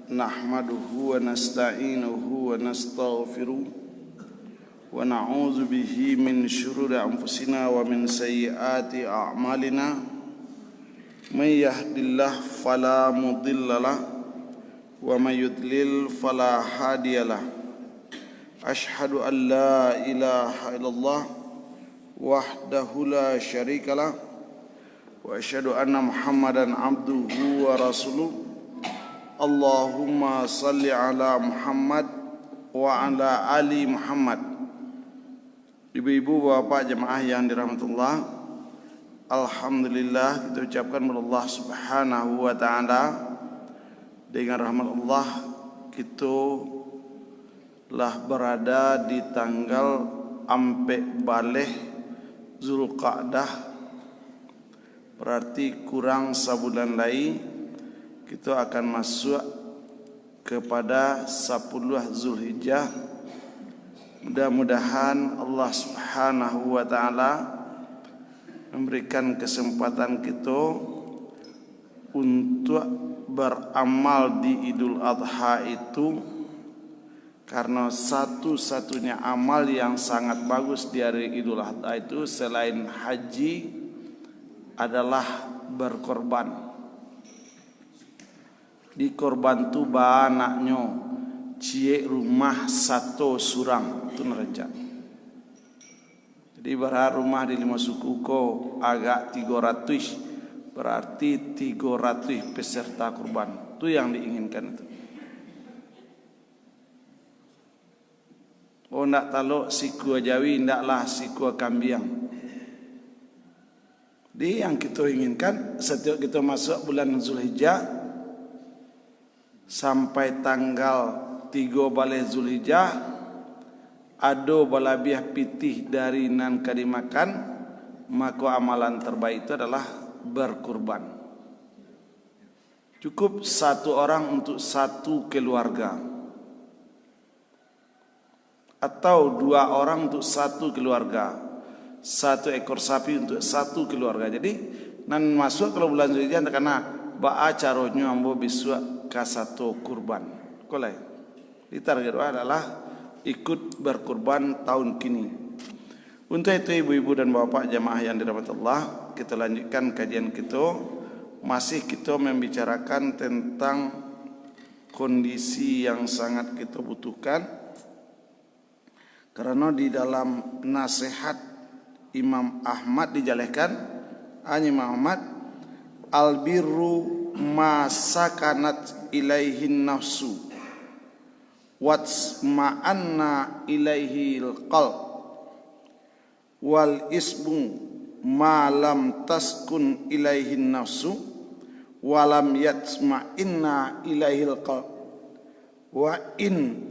Nahmaduhu wa nasta'inuhu wa nastaghfiruh wa na'udzu bihi min syururi anfusina wa min sayyiati a'malina may yahdihillahu fala mudhillalah wa may yudlil fala hadiyalah. Asyhadu an la ilaha illallah wahdahu la syarikalah wa asyhadu anna Muhammadan abduhu wa rasuluh. Allahumma salli ala Muhammad wa ala ali Muhammad. Ibu-ibu, bapak jemaah yang dirahmati Allah, alhamdulillah kita ucapkan kepada Allah Subhanahu wa taala, dengan rahmat Allah kita lah berada di tanggal ampe baleh Zulqa'dah, berarti kurang sebulan lagi kita akan masuk kepada 10 Zulhijjah. Mudah-mudahan Allah Subhanahu wa taala memberikan kesempatan kita untuk beramal di Idul Adha itu, karena satu-satunya amal yang sangat bagus di hari Idul Adha itu selain haji adalah berkorban. Di korban tu banaknya cie rumah satu surang tu neraja. Jadi berharap rumah di 5 suku ko agak 300, berarti 300 peserta korban. Tu yang diinginkan itu. Oh ndak talok siku Jawi, ndaklah siku Kambiang. Di yang kita inginkan setiap kita masuk bulan Zulhijjah sampai tanggal 3 balai Zulhijjah, ado balabiah pitih dari nan kadimakan, maka amalan terbaik itu adalah berkurban. Cukup 1 orang untuk 1 keluarga, atau 2 orang untuk 1 keluarga, 1 ekor sapi untuk 1 keluarga. Jadi nan masuk kalau bulan Zulhijjah karena ba'a caronya ambo biswa kasato kurban. Kolai di target adalah ikut berkurban tahun kini. Untuk itu ibu-ibu dan bapak jemaah yang dirahmati Allah, kita lanjutkan kajian kita. Masih kita membicarakan tentang kondisi yang sangat kita butuhkan, karena di dalam nasihat Imam Ahmad dijelaskan, Imam Ahmad, albirru ma sakanat ilaihin nafsu watsma'anna ilaihi alqalb wal ismu ma lam taskun ilaihin nafsu walam yatsma'inna ilaihi alqalb wa in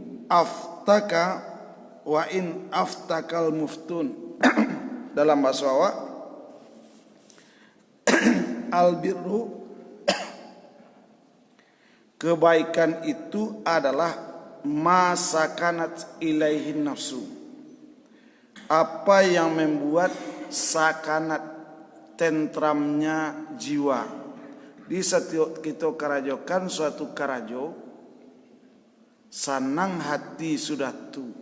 aftakal muftun. Dalam bahasa Jawa, albirru, kebaikan itu adalah masakanat ilaihin nafsu, apa yang membuat sakanat tentramnya jiwa. Di setiap kita karajokan suatu karajo, sanang hati sudah tu,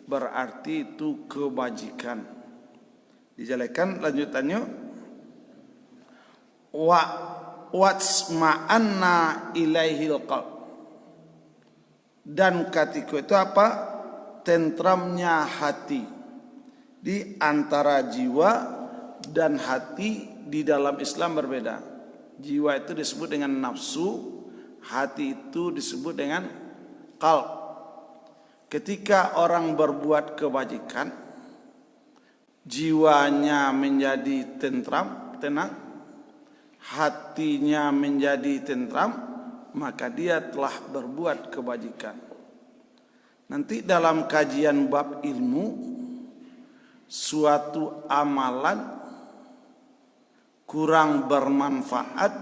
berarti itu kebajikan. Dijelekan lanjutannya, watsma'anna ilaihil qalb, dan ketika itu apa? Tentramnya hati. Di antara jiwa dan hati di dalam Islam berbeda. Jiwa itu disebut dengan nafsu, hati itu disebut dengan qalb. Ketika orang berbuat kebajikan, jiwanya menjadi tenang, hatinya menjadi tentram, maka dia telah berbuat kebajikan. Nanti dalam kajian bab ilmu, suatu amalan kurang bermanfaat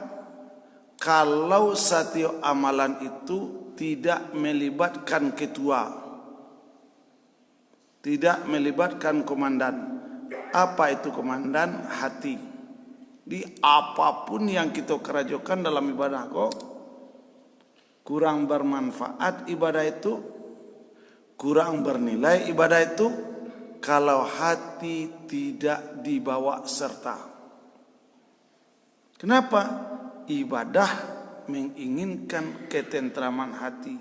kalau setiap amalan itu tidak melibatkan ketua, tidak melibatkan komandan. Apa itu komandan? Hati. Di apapun yang kita kerajokan dalam ibadah kok, kurang bermanfaat ibadah itu, kurang bernilai ibadah itu kalau hati tidak dibawa serta. Kenapa? Ibadah menginginkan ketentraman hati.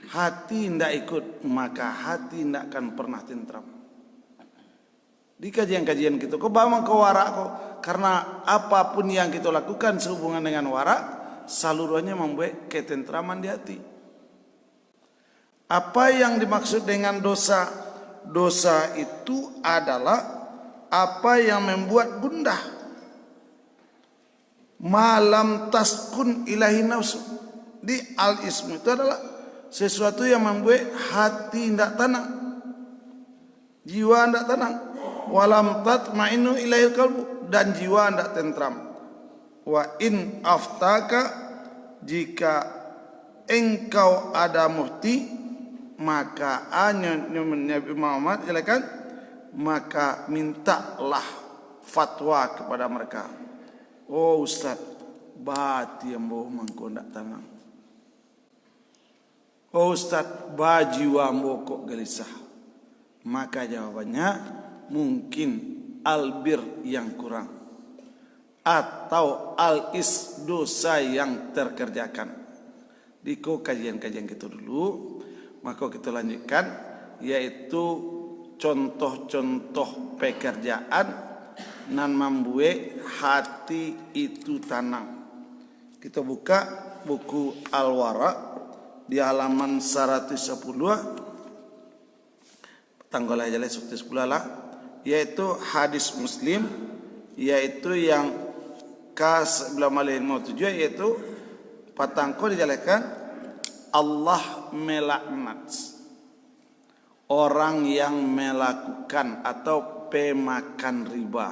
Hati tidak ikut, maka hati tidak akan pernah tentram. Di kajian-kajian kita, kau bangun ke warak kok, karena apapun yang kita lakukan sehubungan dengan warak, salurannya membuat ketentraman di hati. Apa yang dimaksud dengan dosa? Dosa itu adalah apa yang membuat gundah. Malam taskun ilahi nafsu. Di al-ismu itu adalah sesuatu yang membuat hati tidak tenang, jiwa tidak tenang. Walam tatma'innu ilaihil qalbu, dan jiwa tidak tentram. Wa in aftaka, jika engkau ada mufti, maka Nabi Muhammad silakan, maka mintalah fatwa kepada mereka. Oh Ustaz, bati yang boh mangko ndak tenang. Oh Ustaz, jiwa boh kok gelisah. Maka jawabannya mungkin albir yang kurang atau al-is, dosa yang terkerjakan. Di kajian-kajian kita dulu, maka kita lanjutkan, yaitu contoh-contoh pekerjaan nan membuat hati itu tenang. Kita buka buku Al-Wara di halaman 110, tanggal aja lah 10 lah, yaitu hadis Muslim, yaitu yang ke-957, yaitu patangko dijelaskan Allah melaknat orang yang melakukan atau pemakan riba,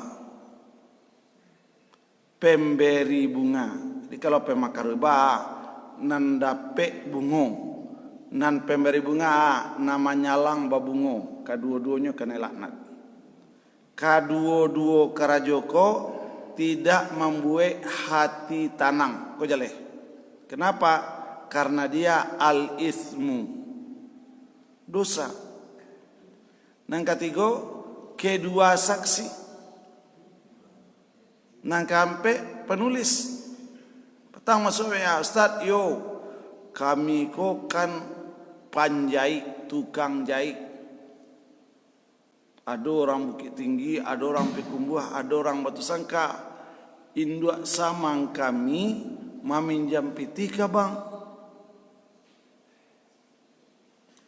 pemberi bunga. Jadi kalau pemakan riba nan dape bungo, nan pemberi bunga namanya lang babungo, kedua-duanya kena laknat. Kedua-dua karajoko tidak membuat hati tenang. Kau jaleh. Kenapa? Karena dia al-ismu, dosa. Nang ketiga, kedua saksi. Nang kampe penulis. Petang masuk ya Ustaz, yo kami ko kan panjai, tukang jahit. Ada orang Bukit Tinggi, ada orang Pikumbuh, ada orang Batu Sangka. Induk samang kami meminjam piti ke bang.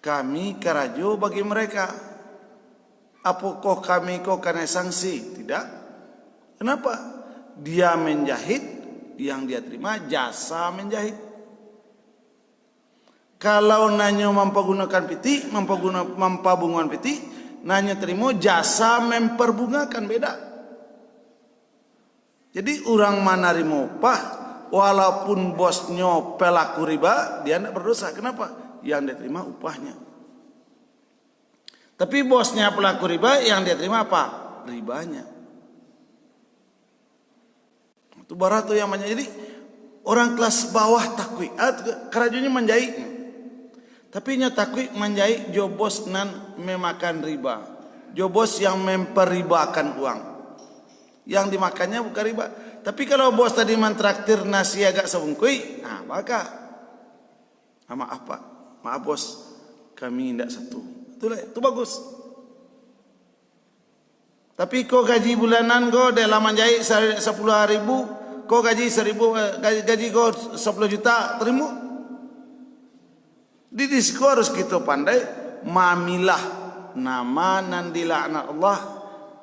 Kami karajo bagi mereka. Apakah kami kok kena sanksi? Tidak. Kenapa? Dia menjahit, yang dia terima jasa menjahit. Kalau nanya mempergunakan piti, mempabungan piti, nanya terima jasa memperbungakan, beda. Jadi orang mana terima upah, walaupun bosnya pelaku riba, dia tidak berdosa. Kenapa? Yang dia terima upahnya. Tapi bosnya pelaku riba, yang dia terima apa? Ribanya. Itu barat tuh yang banyak. Jadi orang kelas bawah takwi, kerajunya menjahitnya. Tapi nya takwi menjahit jobos nan memakan riba, jobos yang memperribakan uang. Yang dimakannya bukan riba. Tapi kalau bos tadi mentraktir nasi agak sebungkui, nah maka maaf pak, maaf bos, kami tidak satu. Itu bagus. Tapi kau gaji bulanan kau dalam menjahit 10.000, kau gaji 1.000, gaji kau 10 juta, terima. Di situ harus kita pandai mamilah nama nan dilaknat Allah,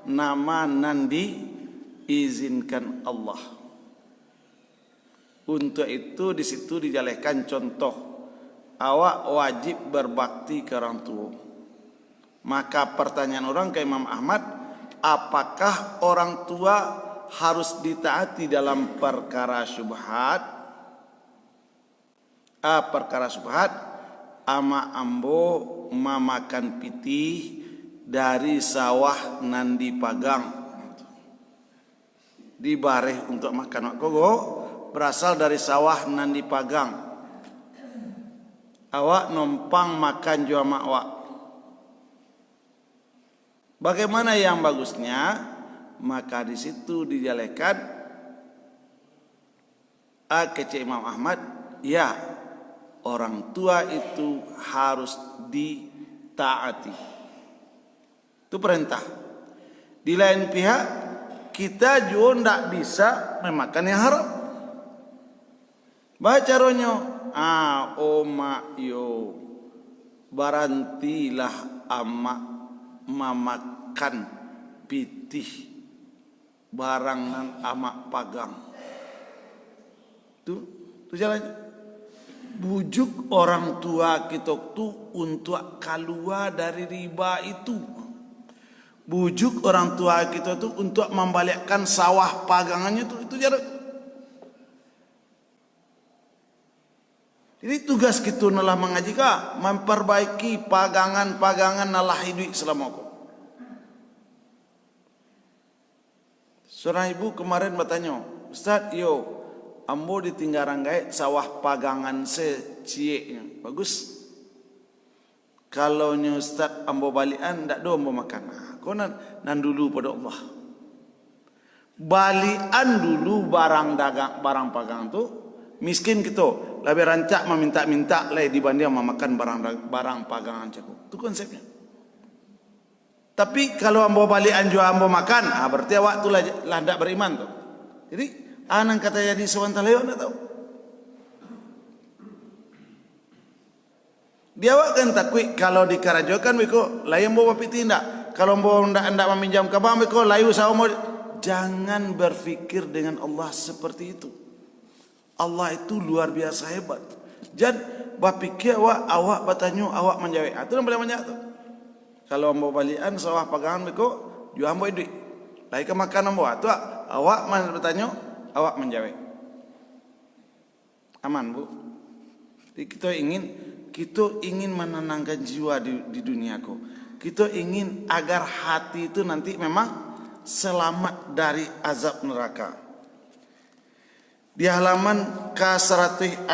nama nan diizinkan Allah. Untuk itu di situ dijelaskan contoh, awak wajib berbakti ke orang tua. Maka pertanyaan orang ke Imam Ahmad, apakah orang tua harus ditaati dalam perkara syubhat? Perkara syubhat, ama ambo mamakan piti dari sawah nan dipagang, dibareh untuk makan kogo berasal dari sawah nan dipagang. awak numpang makan jua mak awak. Bagaimana yang bagusnya? Maka di situ dijalekan kece Imam Ahmad, ya orang tua itu harus ditaati. Itu perintah. Di lain pihak kita juga tidak bisa memakan yang haram. Baca ronyo, oma yo barantilah ama mamakan pitih barang nan ama pagang. Tuh jalannya. Bujuk orang tua kita tuh untuk keluar dari riba itu. Bujuk orang tua kita tuh untuk membalikkan sawah pagangannya itu jalan. Jadi tugas kita nalah mengaji kah, memperbaiki pagangan-pagangan nalah hidup selama kau. Seorang ibu kemarin bertanya, Ustaz, yo, ambo ditinggal ranggai sawah pagangan cie-cie. Bagus. Kalau nya Ustaz ambo balian, ndak do ambo makan. Kau nan dulu pada Allah. Balian dulu barang dagang, barang pagangan tu, miskin kita lebih rancak meminta-minta lah dibanding memakan barang pagangan cukup. Itu konsepnya. Tapi kalau ambo balian juga ambo makan, berarti awak tu lah ndak beriman tu. Jadi anang kata jadi sewantaleo ndak tahu. Dia awak kan takui kalau dikarajokan beko layan ambo papi tindak. Kalau ambo ndak meminjam ke bank beko layu sawo mau. Jangan berfikir dengan Allah seperti itu. Allah itu luar biasa hebat. Jadi berfikir awak bertanya awak menjawab. Itu yang boleh menjawab tu. Kalau ambo balian sawah pagangan beko, jual ambo duit. Lai ke makan ambo tu awak bertanya, awak menjawab. Aman bu. Jadi kita ingin menenangkan jiwa di dunia ko. Kita ingin agar hati itu nanti memang selamat dari azab neraka. Di halaman K106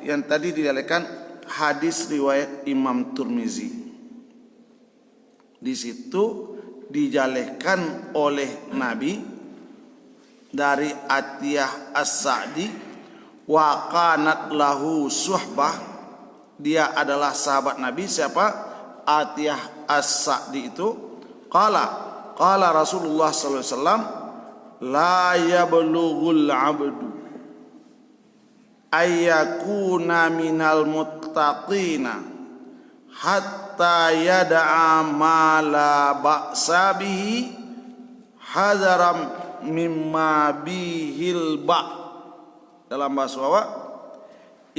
yang tadi didalekan hadis riwayat Imam Tirmizi. Di situ dijalekan oleh Nabi dari Atiyah As-Sa'di, wa kanat lahu suhbah, dia adalah sahabat Nabi. Siapa? Atiyah As-Sa'di itu. Qala Rasulullah sallallahu alaihi wasallam, la yablughul 'abdu ayyakuna minal muttaqina hatta yada'a ma la ba'sa bihi hadaram mimma bihil ba'. Dalam bahasa awak,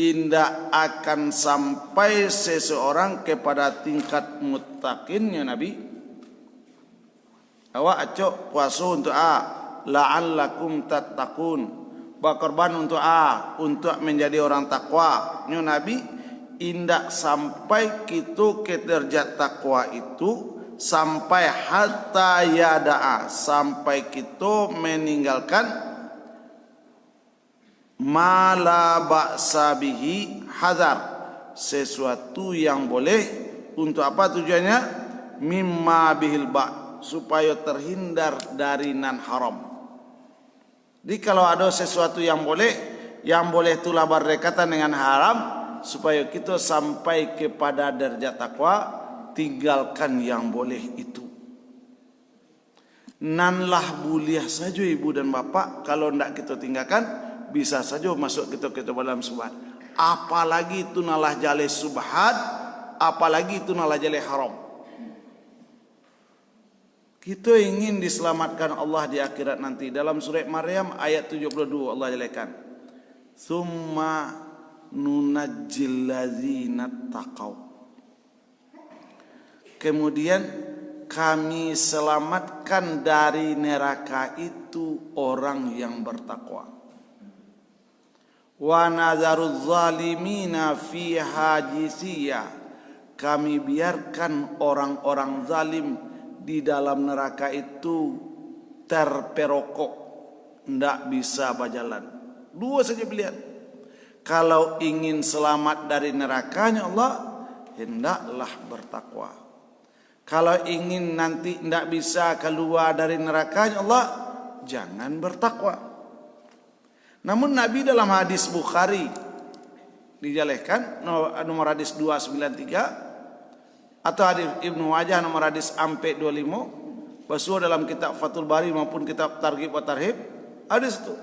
indah akan sampai seseorang kepada tingkat muttaqinnya Nabi. Awak acok puasa untuk la'allakum tattaqun, berkorban untuk untuk menjadi orang takwa. Nyo Nabi indak sampai kita ke derajat takwa itu sampai hatta yada'a, sampai kita meninggalkan mala ba'sa bihi hadar, sesuatu yang boleh untuk apa tujuannya? Mimma bihil ba', supaya terhindar dari nan haram. Jadi kalau ada sesuatu yang boleh itulah berdekatan dengan haram, supaya kita sampai kepada derajat takwa, tinggalkan yang boleh itu. Nanlah buliah saja ibu dan bapak, kalau tidak kita tinggalkan, bisa saja masuk kita ke dalam subhat. Apalagi itu nalah jale subhat, apalagi itu nalah jale haram. Kita ingin diselamatkan Allah di akhirat nanti. Dalam surah Maryam ayat 72 Allah jelekan, "Tsumma nunajjil ladzina taqaw." Kemudian kami selamatkan dari neraka itu orang yang bertakwa. Wa nadharuz zalimina fiha jisiyah. Kami biarkan orang-orang zalim di dalam neraka itu terperokok, tidak bisa berjalan. Dua saja pilihan. kalau ingin selamat dari nerakanya Allah, hendaklah bertakwa. Kalau ingin nanti tidak bisa keluar dari nerakanya Allah, jangan bertakwa. Namun Nabi dalam hadis Bukhari dijelaskan nomor hadis 293 atau hadis Ibnu Majah nomor hadis sampai 25, basuh dalam kitab Fathul Bari maupun kitab Targhib wa Tarhib, hadis itu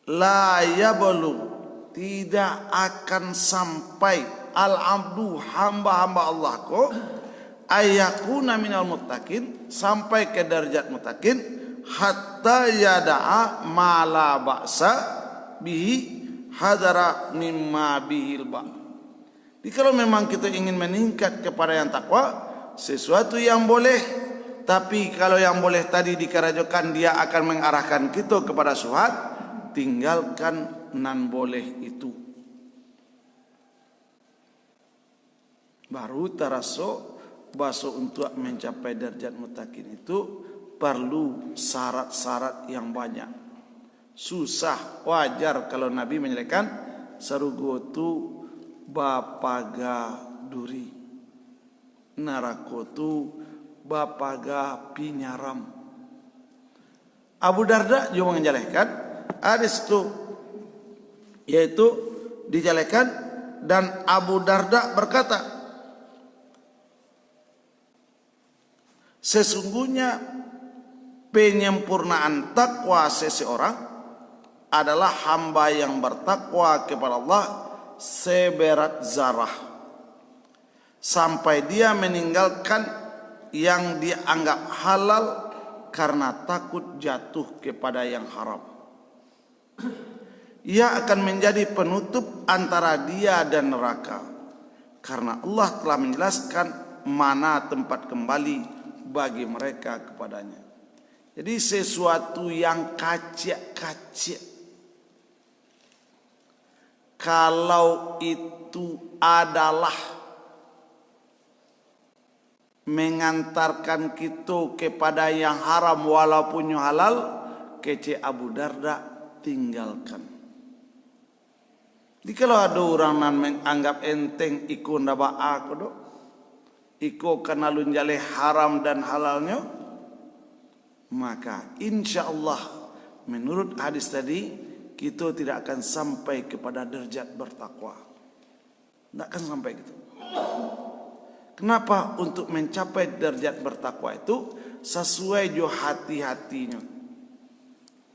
la yablu, tidak akan sampai al-abdu, hamba-hamba Allah ko ayakuna minal muttaqin, sampai ke derajat muttaqin, hatta yada'a ma la ba'sa bihi hadara mimma bihil ba. Jadi kalau memang kita ingin meningkat kepada yang takwa, sesuatu yang boleh, tapi kalau yang boleh tadi dikerajokan dia akan mengarahkan kita kepada syubhat, tinggalkan nan boleh itu. Baru taraso baso untuk mencapai derajat muttaqin itu perlu syarat-syarat yang banyak. Susah, wajar kalau Nabi menyelesaikan sarugotu bapaga duri, narakotu bapaga pinyaram. Abu Darda juga menjelaskan hadis itu, yaitu dijelaskan, dan Abu Darda berkata, sesungguhnya penyempurnaan takwa seseorang adalah hamba yang bertakwa kepada Allah seberat zarah, sampai dia meninggalkan yang dianggap halal karena takut jatuh kepada yang haram. Ia akan menjadi penutup antara dia dan neraka, karena Allah telah menjelaskan mana tempat kembali bagi mereka kepadanya. Jadi sesuatu yang kacik-kacik, kalau itu adalah mengantarkan kita kepada yang haram walaupun yang halal, kece Abu Darda tinggalkan. Jadi kalau ada orang yang menganggap enteng iko ndaba aku do, iko kenalun jale haram dan halalnya, maka insya Allah menurut hadis tadi kita tidak akan sampai kepada derajat bertakwa. Tidak akan sampai gitu. Kenapa? Untuk mencapai derajat bertakwa itu sesuai jo hati-hatinya.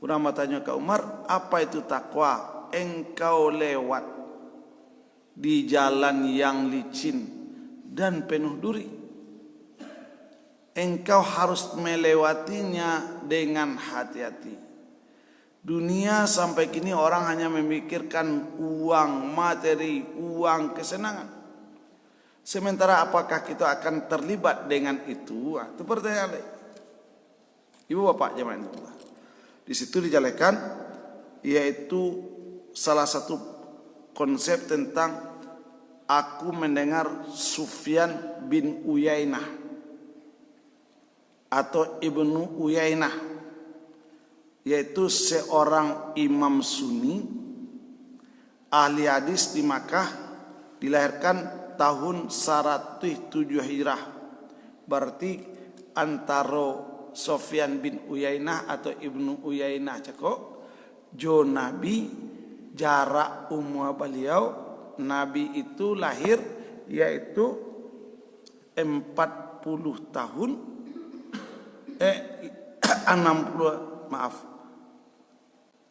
Urang bertanya ke Umar, apa itu takwa? Engkau lewat di jalan yang licin dan penuh duri. Engkau harus melewatinya dengan hati-hati. Dunia sampai kini orang hanya memikirkan uang, materi, uang, kesenangan. Sementara apakah kita akan terlibat dengan itu? Itu pertanyaan. Ibu bapak jemaah Allah. Di situ dijelaskan, yaitu salah satu konsep tentang aku mendengar Sufyan bin Uyainah atau Ibnu Uyainah, yaitu seorang imam Sunni ahli hadis di Makkah, dilahirkan tahun 107 Hijrah. Berarti antara Sufyan bin Uyainah atau Ibnu Uyainah cakok jo Nabi, jarak umur beliau Nabi itu lahir yaitu 40 tahun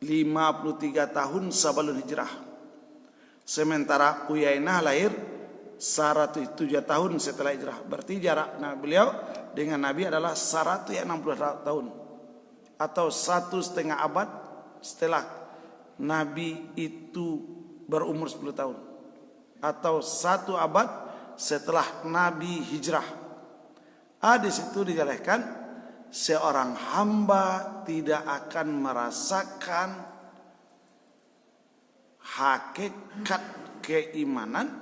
53 tahun sebelum hijrah. Sementara Uyainah lahir 107 tahun setelah hijrah. Berarti jarak beliau dengan Nabi adalah 160 tahun atau 1,5 abad setelah Nabi itu berumur 10 tahun atau 1 abad setelah Nabi hijrah. Di situ dijelaskan seorang hamba tidak akan merasakan hakikat keimanan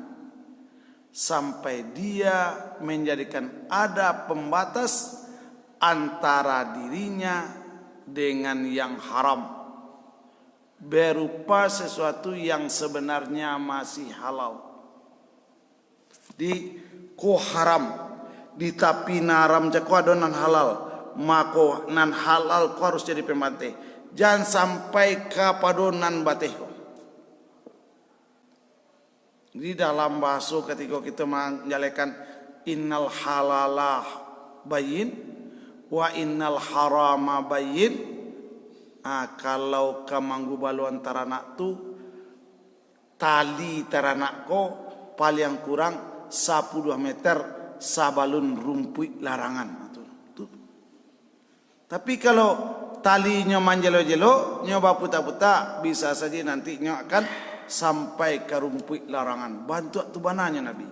sampai dia menjadikan ada pembatas antara dirinya dengan yang haram. berupa sesuatu yang sebenarnya masih halal. Di ko haram, di tapi naram jako adonan halal, mako nan halal ko harus jadi pembanteh. Jangan sampai kapadonan bateh ko. Di dalam bahasa ketika kita menjalekan innal halalah bayin wa innal harama bayin. Kalau kamanggu balu antara nak tu tali teranak ko paling kurang 12 meter sabalun rumpui larangan tu. Tapi kalau talinya manjelo-jelo nyoba puta-puta bisa saja nantinya akan sampai ke rumpui larangan. Bantu tu bananya Nabi.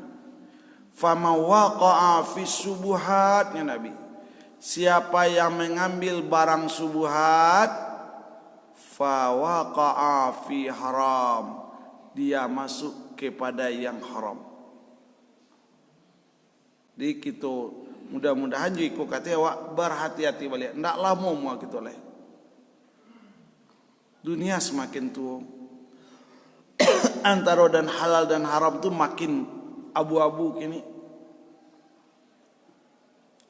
Fama waqa'a fi subuhatnya Nabi. Siapa yang mengambil barang subuhat fa waqa'a fi haram. Dia masuk kepada yang haram. Di kita mudah-mudahan juga ikut kata awak berhati-hati balik. Ndak lama mua kita leh. Dunia semakin tua. Antara dan halal dan haram tu makin abu-abu kini.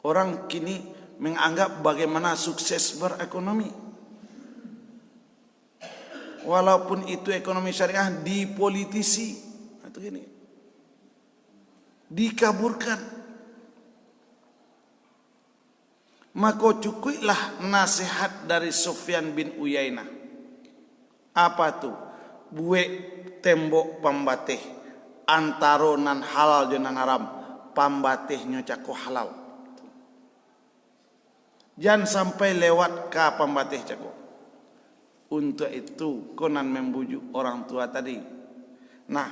Orang kini menganggap bagaimana sukses berekonomi. Walaupun itu ekonomi syariah dipolitisi. Itu gini. Dikaburkan. Maka cukuplah nasihat dari Sufyan bin Uyainah. Apa tu? Buat tembok pambateh antara nan halal dan nan haram. Pambatehnya cako halal. Jangan sampai lewat ke pambateh cako. Untuk itu konan membujuk orang tua tadi. Nah,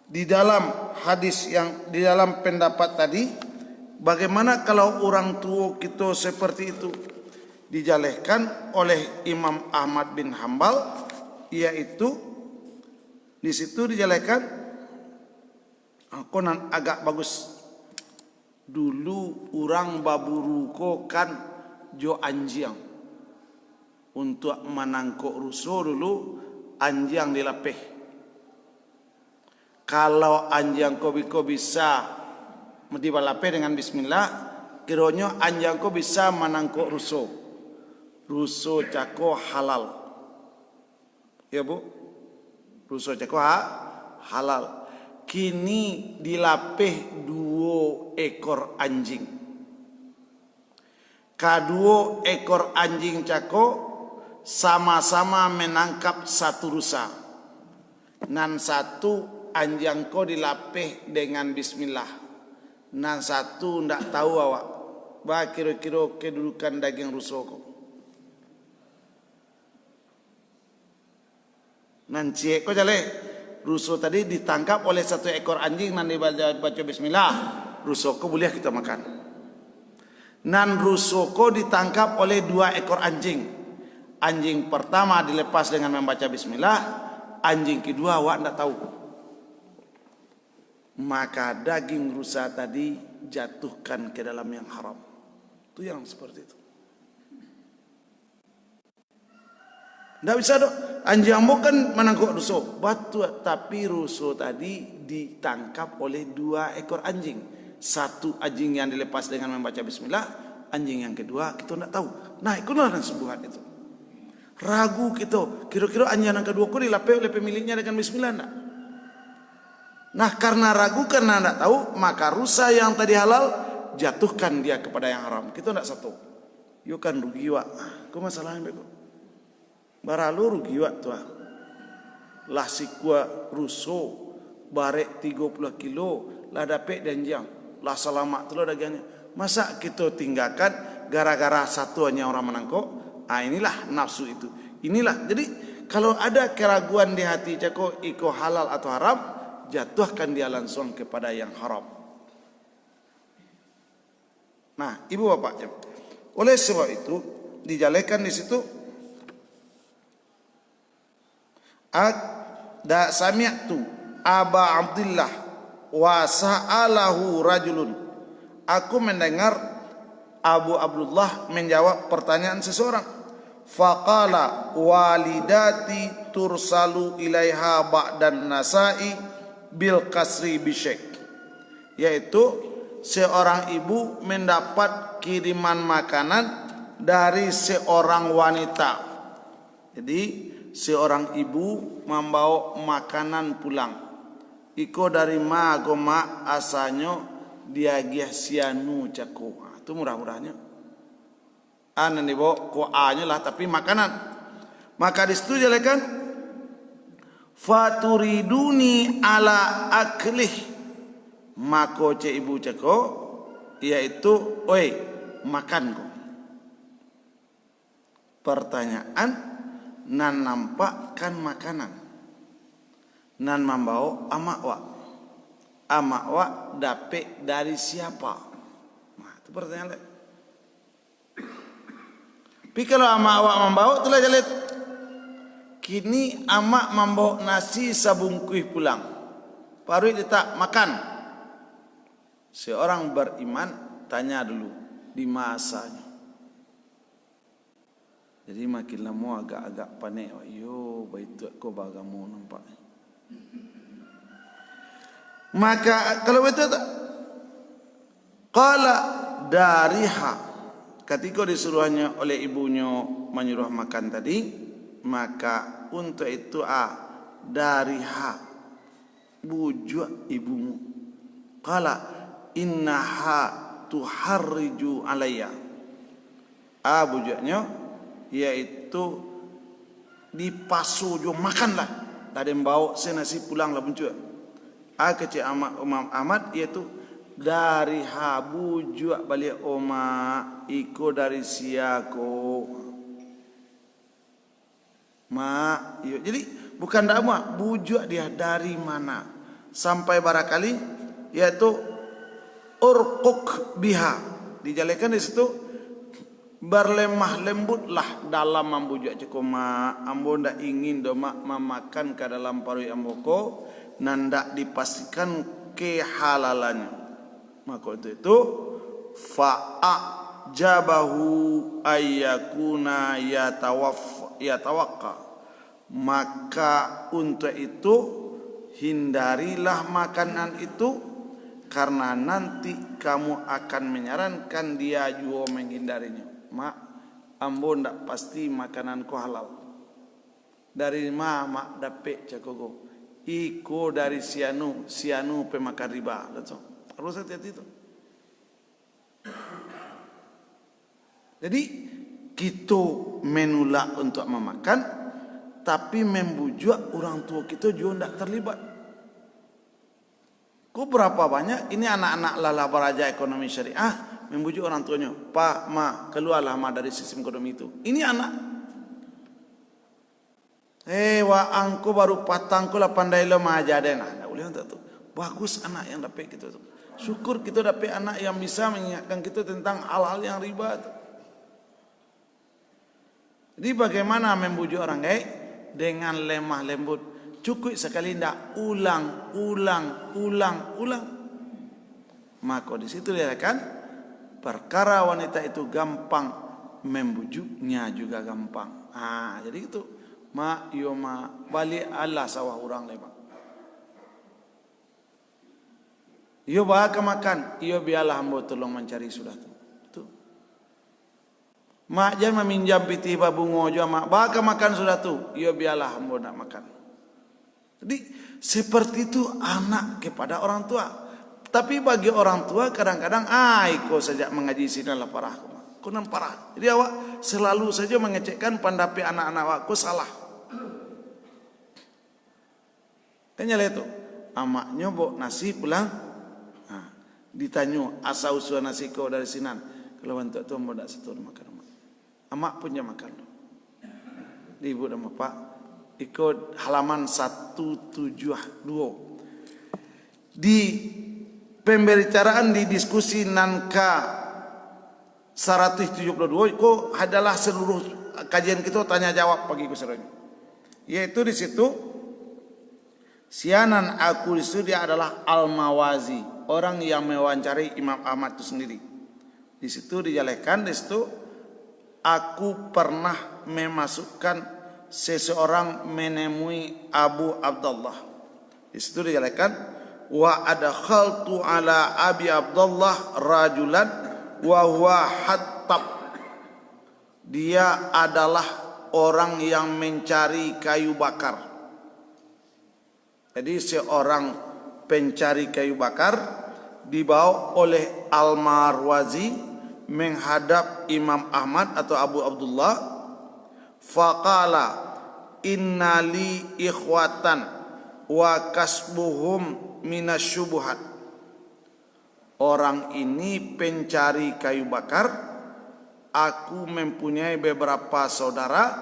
di dalam hadis yang di dalam pendapat tadi, bagaimana kalau orang tua kita seperti itu? Dijalehkan oleh Imam Ahmad bin Hambal, yaitu di situ dijalehkan konan agak bagus. Dulu orang baburuko kan jo anjing. Untuk menangkuk rusuh dulu anjing dilapih. Kalau anjing ko bisa dibalapih dengan bismillah, kiranya anjing ko bisa menangkuk rusuh. Rusuh cako halal. Ya Bu? Rusuh cako halal. Kini dilapih 2 ekor anjing. Kedua ekor anjing cako sama-sama menangkap 1 rusa. Nan 1 anjing ko dilapih dengan bismillah. Nan 1 ndak tahu awak. Bah kira-kira kedudukan daging rusa ko. Nan cie ko jale. Rusa tadi ditangkap oleh 1 ekor anjing nan dibaca bismillah. Rusa ko boleh kita makan. Nan rusa ko ditangkap oleh 2 ekor anjing. Anjing pertama dilepas dengan membaca bismillah, anjing kedua awak tidak tahu. Maka daging rusa tadi jatuhkan ke dalam yang haram. Itu yang seperti itu. Tidak bisa dong. Anjing ambo kan menangkap rusa. Batu, tapi rusa tadi ditangkap oleh 2 ekor anjing. 1 anjing yang dilepas dengan membaca bismillah, anjing yang kedua kita tidak tahu. Nah, itulah dan sebuah itu. Ragu kita, kira-kira anjing yang kedua ku dilapih oleh pemiliknya dengan bismillah enggak? Nah, karena ragu, karena enggak tahu, maka rusa yang tadi halal jatuhkan dia kepada yang haram. Kita enggak satu. Yo kan rugi wak. Ku masalahnya bego. Baralu rugi wak tuah. Lah sikwa ruso barek 30 kilo lah dapet danjang. Lah selamat tu lah dagangnya. Masa kita tinggalkan gara-gara satu hanya orang menangkap? Inilah nafsu itu. Inilah. Jadi kalau ada keraguan di hati cako iko halal atau haram, jatuhkan dia langsung kepada yang haram. Nah, ibu bapak, oleh sebab itu dijalekan di situ. Da sami'tu Aba Abdullah wa sa'alahu rajulun. Aku mendengar Abu Abdullah menjawab pertanyaan seseorang. faqala walidati tursalu ilaiha ba'dan nasai bil kasri bisyek, yaitu seorang ibu mendapat kiriman makanan dari seorang wanita. Jadi seorang ibu membawa makanan pulang. Iko dari ma goma asanyo dia gia sianu cako. Itu murah-murahnya. Anan ibu ko anya lah tapi makanan. Maka disitu jelekan faturiduni ala aklih. Mako ce ibu cako yaitu oi makan ko. Pertanyaan, nan nampak kan makanan, nan membawa amak wa dapet dari siapa? Nah, itu pertanyaan. Tapi kalau amak wa membawa itulah jalit. Kini amak membawa nasi sabungkuih pulang, baru dia makan. Seorang beriman tanya dulu di masanya. Jadi makin lama agak-agak panik. Yo, baitu aku bagamu nampak. Maka kalau itu qala dariha, ketika disuruhnya oleh ibunya menyuruh makan tadi, maka untuk itu dariha, bujuk ibumu. Qala innaha tuharriju alayya. Bujuknya yaitu dipasu jo makanlah, tadi bawa nasi pulang lah buncuk. Kecik Imam Ahmad yaitu dari bujuk balik oma iko dari siako ma iyo. Jadi bukan dak bujuk dia dari mana sampai barangkali yaitu urquk biha, dijalekan di situ berlemah lembutlah dalam membujuk cekoma. Ambo ndak ingin doma memakan ke dalam parui amboko nan ndak dipastikan kehalalannya. Maka itu fa'ajabahu ayyakuna yatawakka, maka untuk itu hindarilah makanan itu, karena nanti kamu akan menyarankan dia juga menghindarinya. Mak, ambo ndak pasti makananku halal. Dari mak dapet cakogo. Iko dari sianu pemakan riba. Harus hati-hati itu. Jadi kita menolak untuk memakan, tapi membujuk orang tua kita juga ndak terlibat. Kok berapa banyak ini anak-anak lala beraja ekonomi syariah membujuk orang tuanya, Pak, Ma, keluarlah Ma dari sistem ekonomi itu. Ini anak. Wa angku baru patangku lah pandai lo ma jadi nah. Ndak boleh untuk tu. Bagus anak yang dapat kita tu. Syukur kita dapat anak yang bisa mengingatkan kita tentang hal-hal yang riba tu. Jadi bagaimana membujuk orang dengan lemah lembut. Cukup sekali ndak ulang. Maka di situ dia kan perkara wanita itu gampang, membujuknya juga gampang. Jadi itu balik Allah sawah orang lemak. Iyo bahaka makan, iyo biarlah hamba tolong mencari sudah tu. Mak jangan meminjam piti babungo jo mak bahaka makan sudah tu, iyo biarlah hamba nak makan. Jadi seperti itu anak kepada orang tua. Tapi bagi orang tua kadang-kadang iko sejak mengaji sini lah parah. Kunan parah. Jadi awak selalu saja mengecekkan pendapat anak-anak awakku salah. Tanya itu, amaknya bawa nasi pulang. Ditanya asal usul nasi kau dari sinan. Kalau untuk tu mau tak setur makan. Amak punya makan. Di ibu dan bapak ikut halaman 172. Di pembicaraan di diskusi Nanka 172 itu adalah seluruh kajian kita tanya jawab pagi kuseranya. Yaitu di situ sianan aku di situ dia adalah Al-Mawazi, orang yang mewawancari Imam Ahmad itu sendiri. Di situ dijalekan di situ aku pernah memasukkan seseorang menemui Abu Abdullah. Di situ dijelaskan wa adkhaltu ala Abi Abdullah rajulan wa huwa Hattab. Dia adalah orang yang mencari kayu bakar. Jadi seorang pencari kayu bakar dibawa oleh Al-Marwazi menghadap Imam Ahmad atau Abu Abdullah. Faqala innali ikhwatan wa kasbuhum minasyubuhat. Orang ini pencari kayu bakar. Aku mempunyai beberapa saudara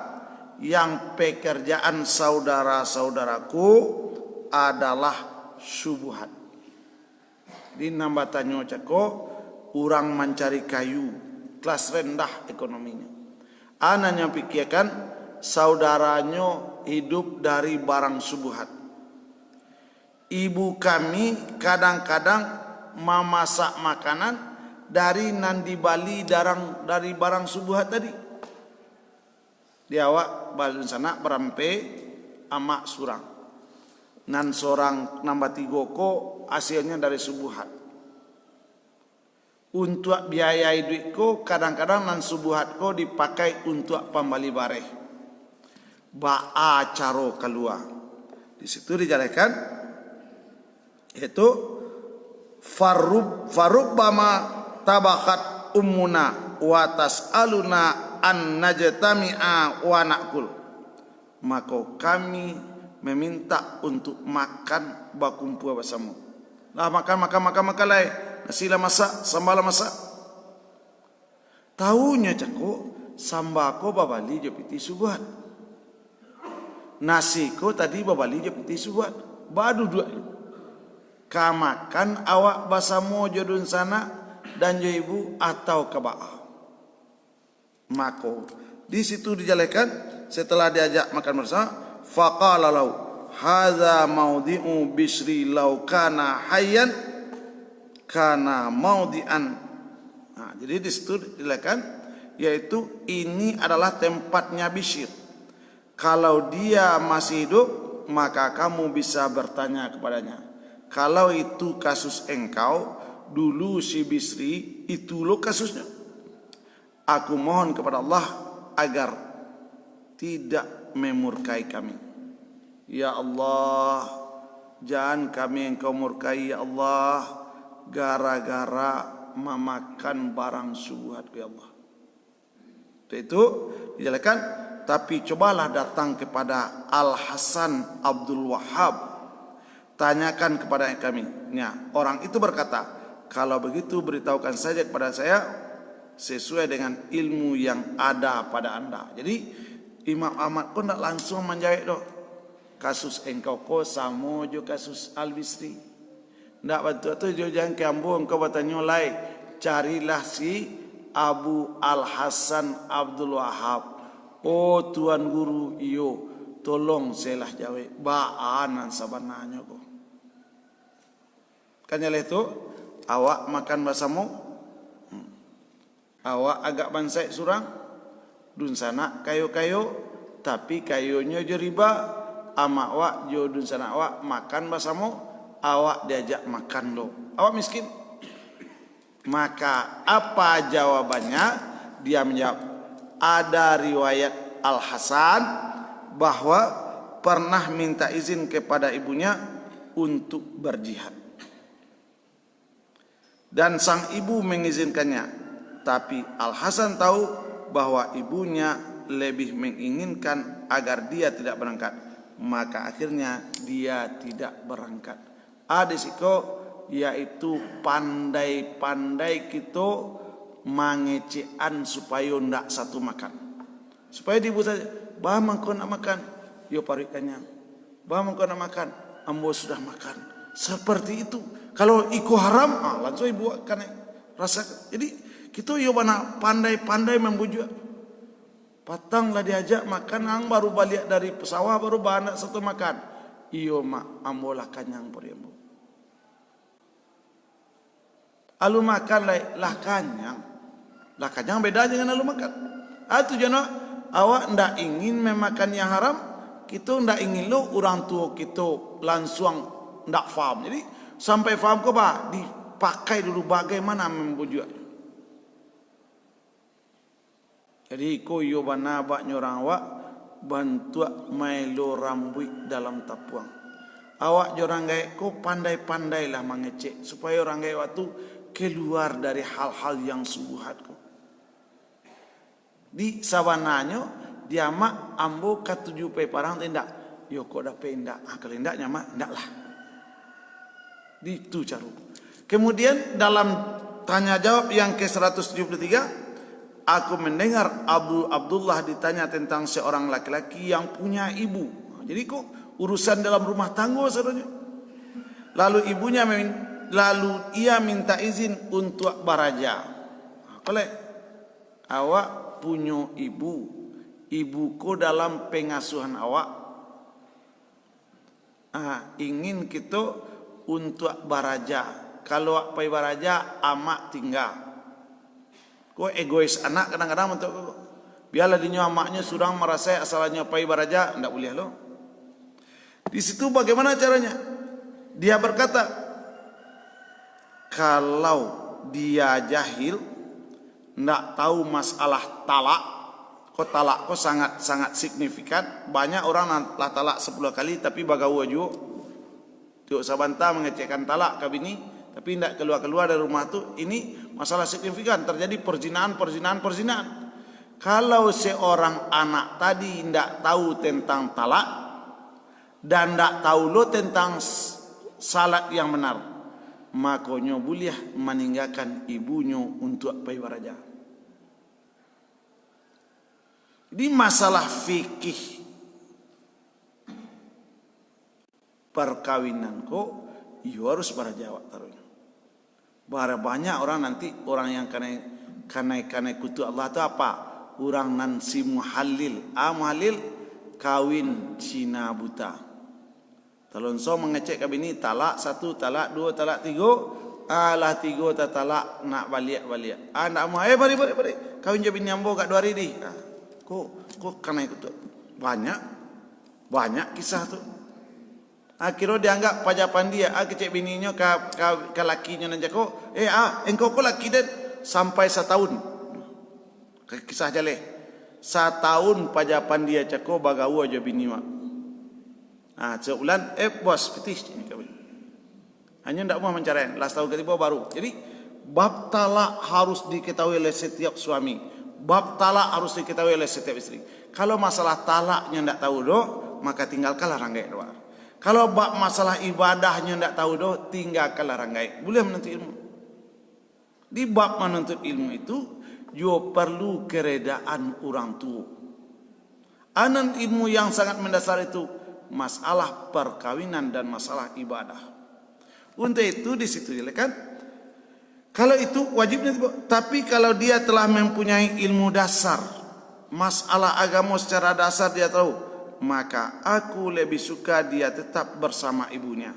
yang pekerjaan saudara-saudaraku adalah syubhat. Di nambatannya cako orang mencari kayu kelas rendah ekonominya. Anaknya pikirkan saudaranya hidup dari barang syubhat. Ibu kami kadang-kadang memasak makanan dari nandi Bali dari barang syubhat tadi. Dia awak balun sana berampe amak surang. Nan seorang nambah tiga ko hasilnya dari syubhat. Untuk biaya duit ko kadang-kadang nan syubhat ko dipakai untuk pembali bareh. Ba'a caro keluar. Di situ dijelaskan yaitu farubbama tabakat ummuna wa tas'aluna an najtami'a wa na'kul. Maka kami meminta untuk makan bakumpul bersama. Lah makan lai. Nasi lah masak, sambal lah masak. Tahunya cako sambako babali je piti subuhat. Nasi ko tadi babali je piti subuhat. Badu dua. Kamakan awak basamo jodun sana dan jo ibu atau keba'a. Mako di situ dijelaskan setelah diajak makan bersama, faqala lahu hadza maudi'u Bisri law kana hayyan kana maudi'an. Nah, jadi di situ dijelaskan yaitu ini adalah tempatnya Bishr. Kalau dia masih hidup maka kamu bisa bertanya kepadanya. Kalau itu kasus engkau, dulu si Bisri itu lo kasusnya. Aku mohon kepada Allah agar tidak memurkai kami. Ya Allah, jangan kami engkau murkai ya Allah, gara-gara memakan barang syubhat ya Allah. Itu dijelaskan, tapi cobalah datang kepada Al Hasan Abdul Wahhab. Tanyakan kepada kami. Ya, orang itu berkata, kalau begitu beritahukan saja kepada saya sesuai dengan ilmu yang ada pada anda. Jadi Imam Ahmad pun tak langsung menjawab doh. Kasus engkau ko samo jo kasus Al Bisri. Ndak bantu tu jo jangan kambo engkau bertanya lai. Carilah si Abu Al Hasan Abdul Wahhab. Oh tuan guru iyo, tolong selah jawab baanan sabananya ko. Kanya itu awak makan basamu, awak agak bansai surang, dun sana kayu-kayu, tapi kayunya jo riba, ama awak jo dun sana awak makan basamu, awak diajak makan lo, awak miskin. Maka apa jawabannya? Dia menjawab, ada riwayat Al Hasan bahwa pernah minta izin kepada ibunya untuk berjihad. Dan sang ibu mengizinkannya. Tapi Al Hasan tahu bahwa ibunya lebih menginginkan agar dia tidak berangkat. Maka akhirnya dia tidak berangkat. Adisiko yaitu pandai-pandai kita mangecean supaya ndak satu makan. Supaya dibu saja, bah mangko nak makan, yo parikannya. Bah mangko nak makan, ambo sudah makan. Seperti itu. Kalau iku haram, langsung ibu akan rasa. Jadi kita yo mana pandai-pandai membujuk. Patanglah diajak makan, ang baru balik dari pesawat baru banak satu makan. Iyo mak, ambo lah kanyang puri ambo. Alu makan lah kanyang. Lah kanyang beda dengan alu makan. Itu jana awak ndak ingin memakan yang haram, kita ndak ingin lo orang tua kita langsung ndak faham. Jadi sampai faham ke bah dipakai dulu bagaimana membujuk. Jadi ko yo bana ba nyorang awak bantu mailo rambut dalam tapuang. Awak jorang gaya ko pandai-pandailah mengecek supaya orang gaya waktu keluar dari hal-hal yang subuhat ko. Di sabananya dia mak ambo katuju pe parang tindak. Yo kok dapat indak. Kalau indaknya mak indaklah. Di itu cara. Kemudian dalam tanya jawab yang ke-173, aku mendengar Abu Abdullah ditanya tentang seorang laki-laki yang punya ibu. Jadi kok urusan dalam rumah tangga saudara. Lalu ia minta izin untuk baraja. Kalau awak punya ibuku dalam pengasuhan awak, ingin kita untuk baraja. Kalau awak pergi baraja, amak tinggal. Kau egois anak kadang-kadang untuk biarlah dinyo amaknya surang merasa asalnya pergi baraja, tidak boleh lo. Di situ bagaimana caranya? Dia berkata, kalau dia jahil, tidak tahu masalah talak, talak sangat signifikan. Banyak orang lah talak 10 kali, tapi bagawa juga. Tiok sabanta mengecekkan talak ke bini, tapi tidak keluar dari rumah tu. Ini masalah signifikan, terjadi perzinahan. Kalau seorang anak tadi tidak tahu tentang talak dan tidak tahu lo tentang salat yang benar, makanya boleh meninggalkan ibunya untuk pergi baraja. Di masalah fikih perkawinan kok, you harus baraja awak taruhnya. Bara banyak orang nanti orang yang karena kutu Allah itu apa? Orang nansi muhalil, muhalil kawin Cina buta. Talon so mengecek kabini talak 1, talak 2, talak 3, alah 3 talak nak balik. Nak mau bari kawin je bini ambo kat 2 hari ni. Kok karena itu banyak kisah tu. Akhirnya dianggap pajapan dia. Kecek bininya ke lakinya nanja ko. Engkau ko laki dan sampai 1 tahun. Kisah jaleh. 1 tahun pajapan dia cako bagawa je bini mak. Sebulan bos petis ini kawin. Hanya ndak mau mencari. Last tahun ketiba baru. Jadi bab talak harus diketahui oleh setiap suami. Bab talak harus diketahui oleh setiap istri. Kalau masalah talaknya ndak tahu doh, maka tinggalkanlah ranggai doa. Kalau bab masalah ibadahnya ndak tahu doh, tinggalkanlah ranggai. Boleh menuntut ilmu. Di bab menuntut ilmu itu juga perlu keredaan orang tua. Anan ilmu yang sangat mendasar itu masalah perkawinan dan masalah ibadah. Untuk itu di situ kan. Kalau itu wajibnya, tapi kalau dia telah mempunyai ilmu dasar, masalah agama secara dasar dia tahu, maka aku lebih suka dia tetap bersama ibunya.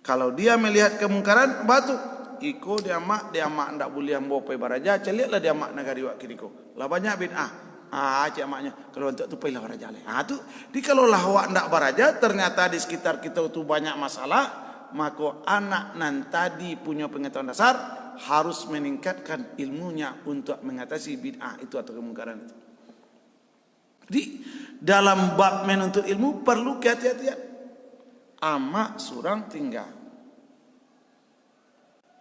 Kalau dia melihat kemungkaran, batu iko dia mak ndak boleh ambo pai baraja, celiaklah dia mak negari wak kiriko. Lah banyak bid'ah. Cik maknya kalau untuk tu pai lah baraja le. Tu di kalau lah wak ndak baraja, ternyata di sekitar kita tu banyak masalah, maka anak nan tadi punya pengetahuan dasar harus meningkatkan ilmunya untuk mengatasi bid'ah itu atau kemungkaran itu. Jadi dalam bab menuntut ilmu perlu kehati-hatian. Amak surang tinggal.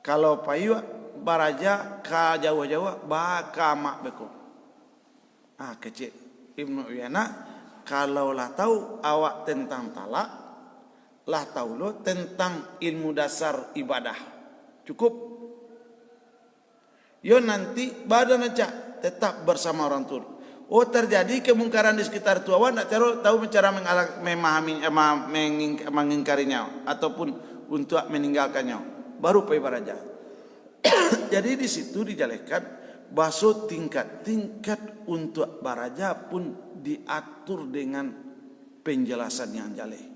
Kalau payu baraja ka jauh-jauh baka amak beko. Kecil Ibnu Uyainah kalau lah tahu awak tentang talak, lah tahu lo tentang ilmu dasar ibadah. Cukup. Yo nanti badan aja tetap bersama orang tua. Terjadi kemungkaran di sekitar tua, awak nak tahu cara memahami, mengingkarinya ataupun untuk meninggalkannya. Baru pergi baraja. Jadi di situ dijelaskan bahwa tingkat untuk baraja pun diatur dengan penjelasan yang jelas.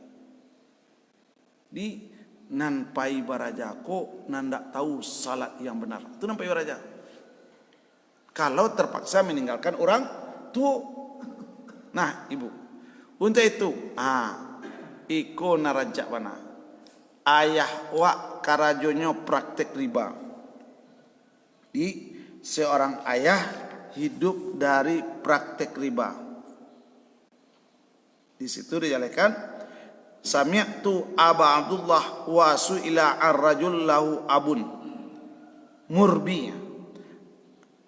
Di nan pai baraja ko nan ndak tahu salat yang benar. Itu nan pai baraja. Kalau terpaksa meninggalkan orang tua, Nah, ibu. Untuk itu, iko narancak mana? Ayah wak karajonyo praktek riba. Di seorang ayah hidup dari praktek riba. Di situ dijelaskan, sami'tu Aba Abdullah wa su'ila ar-rajul lahu abun murbi.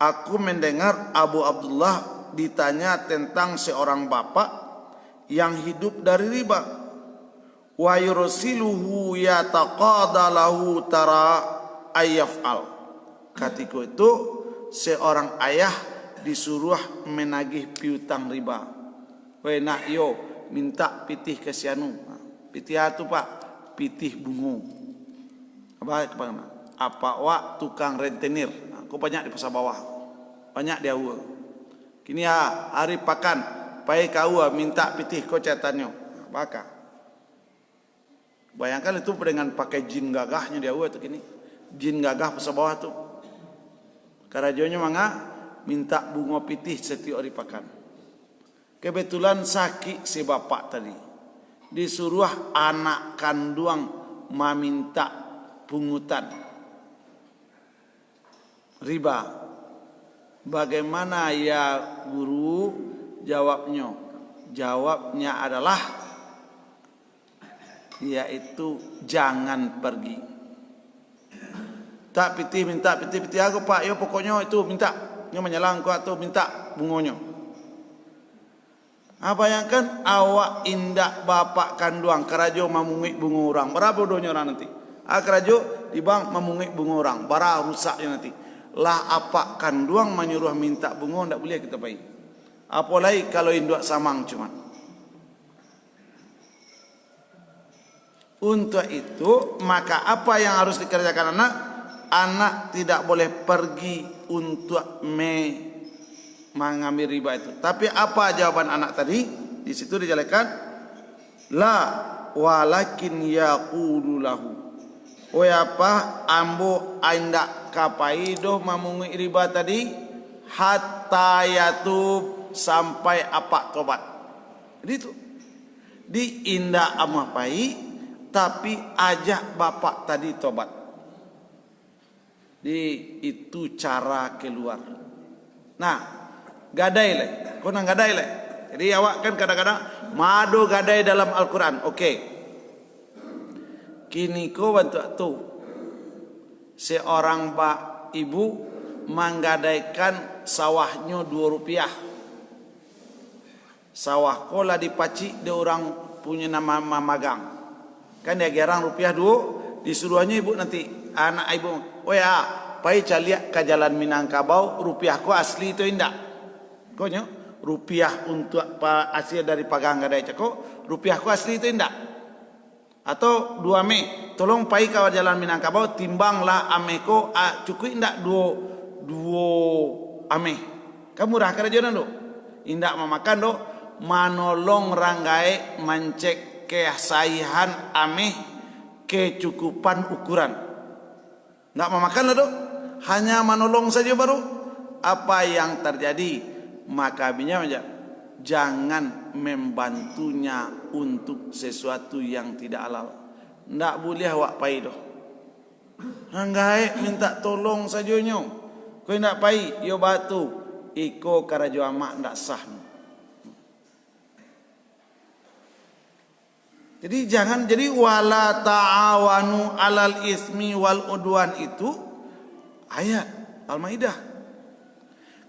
Aku mendengar Abu Abdullah ditanya tentang seorang bapak yang hidup dari riba. Wa yursiluhu yataqada lahu tara ayyaf'al. Ketika itu seorang ayah disuruh menagih piutang riba. Weh nak yo minta pitih ke sianu. Pitih itu pak, pitih bungo. Apa wak tukang rentenir. Aku banyak di pasar bawah. Banyak dia uang. Kini hari pakan, pai kau minta pitih ko catatannya. Baka. Bayangkan itu dengan pakai jin gagahnya dia uang tu kini. Jin gagah pasar bawah tu. Karajonya mangga minta bunga pitih setiap hari pakan. Kebetulan sakit si bapak tadi. Disuruh anak kandung meminta pungutan riba. Bagaimana ya guru? Jawabnya. Jawabnya adalah yaitu jangan pergi. Tak pitih minta pitih aku pak. Yo pokoknya itu minta. Nyo menyelang ku atau minta bungonyo. Bayangkan awak indak bapak kanduang kerajo memungik bunga orang. Berapa donya orang nanti? Kerajo di bang memungik bunga orang. Bara rusaknya nanti. Lah apa kanduang menyuruh minta bunga ndak boleh kita baik. Apalagi kalau induk samang cuman. Untuk itu maka apa yang harus dikerjakan anak? Anak tidak boleh pergi untuk mengambil riba itu. Tapi apa jawaban anak tadi? Di situ dijelaskan, la walakin yaqulu lahu. Oh apa ambo aindak kapai doh memungut riba tadi hatta yatub sampai apa tobat. Jadi itu di indak amapai tapi ajak bapak tadi tobat. Itu cara keluar. Nah, gadai le. Kau nang gadai le. Jadi awak kan kadang-kadang mado gadai dalam Al-Quran. Okey. Kini kau bantu tu. Seorang pak ibu menggadaikan sawahnya 2 rupiah. Sawah kau lah dipacik dia orang punya nama magang. Kan dia gerang rupiah 2. Disuruhnya ibu nanti anak ibu. Oh ya, pai caliak ke jalan Minangkabau, rupiah ko asli itu indak. Ko nyo, rupiah untuk asli dari pagang gadai cako, rupiah ko asli itu indak. Atau 2 Mei, tolong pai ke jalan Minangkabau, timbanglah ame ko cukup indak 2 ame. Kamu murah kerajaan do. Indak memakan do, manolong ranggai mencek kesahihan ame kecukupan ukuran. Enggak memakan lah dok, hanya menolong saja baru. Apa yang terjadi? Maka jangan membantunya untuk sesuatu yang tidak halal. Enggak boleh awak pai doh. Anggai minta tolong saja nyo. Kau enggak pai, yo batu. Iko karajo amak enggak sah. Jadi jangan jadi wala ta'awanu alal ismi wal udwan itu ayat Al-Maidah.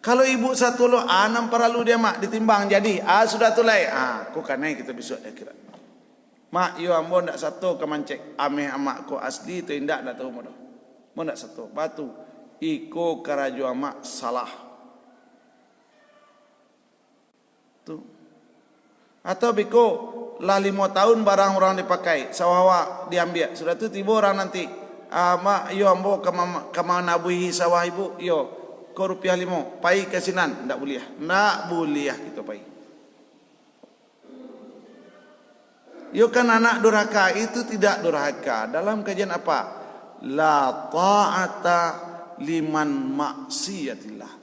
Kalau ibu satu lo enam perlu dia mak ditimbang jadi sudah tulai kok kanai kita besok akhirat. Mak yo ambo ndak satu kemancek ameh amak ko asli itu indak dak tahu modo. Mo ndak satu batu iko karajo amak salah. Tu. Atau biko lah 5 tahun barang orang dipakai sawah diambil sudah tu tiba orang nanti mak yo ambo kama nabuhi sawah ibu yo ko rupiah 5 pai kasinan ndak boleh kita pai yo kan anak durhaka itu tidak durhaka dalam kajian apa la ta'ata liman maksiatillah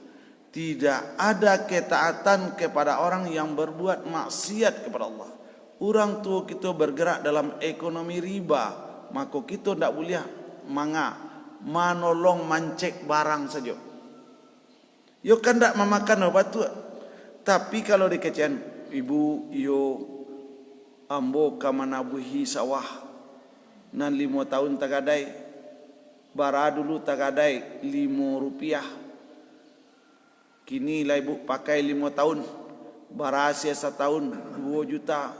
Tidak ada ketaatan kepada orang yang berbuat maksiat kepada Allah. Orang tua kita bergerak dalam ekonomi riba, maka kita tidak boleh manolong mancek barang saja. Yo kan tidak memakan obat tu. Tapi kalau dikecian, ibu yo ambo kamanabuhi sawah nan 5 tahun tagadai, bara dulu tagadai 5 rupiah. Kini lah ibu pakai 5 tahun, bara sia 1 tahun 2 juta.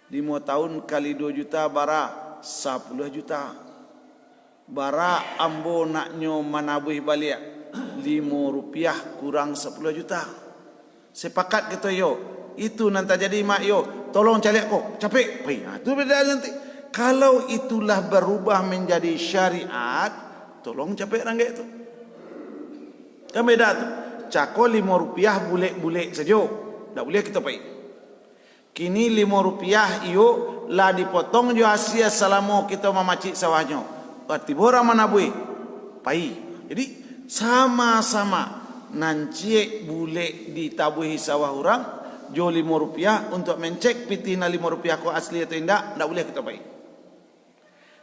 5 tahun kali 2 juta bara 10 juta. Bara ambo naknyo manabuh balik 5 rupiah kurang 10 juta. Sepakat kita yo. Itu nanti jadi mak yo. Tolong cari aku. Capek. Itu beda nanti. Kalau itulah berubah menjadi syariat, tolong capek rangga itu. Kan beda tu. Cako 5 rupiah bulek-bulek saja. Tak boleh kita pay. Kini 5 rupiah iyo lah dipotong jo hasil selama kita memacik sawahnya. Berarti borang mana bui? Pay. Jadi sama-sama nancik bulek ditabuhi sawah orang jo 5 rupiah untuk mencek pitina 5 rupiah ko asli atau tidak boleh kita pay.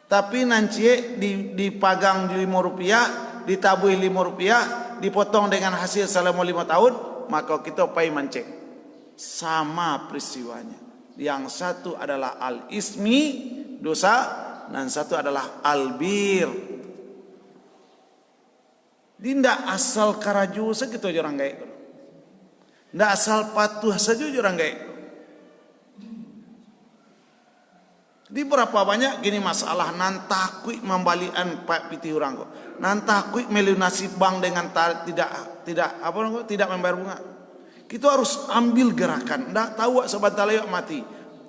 Tapi nancik dipagang 5 rupiah, ditabuhi 5 rupiah, dipotong dengan hasil selama 5 tahun, maka kita pay mancek. Sama peristiwanya. Yang satu adalah al-ismi, dosa, dan satu adalah al-bir. Tidak asal karaju segitu orang gaik. Tidak asal patuh saja orang gaik. Di berapa banyak gini masalah nan takut membalikan pak piti orang ko. Nan takut melunasi bank dengan tidak membayar bunga. Kita harus ambil gerakan. Tidak tahu sebentar lagi mati.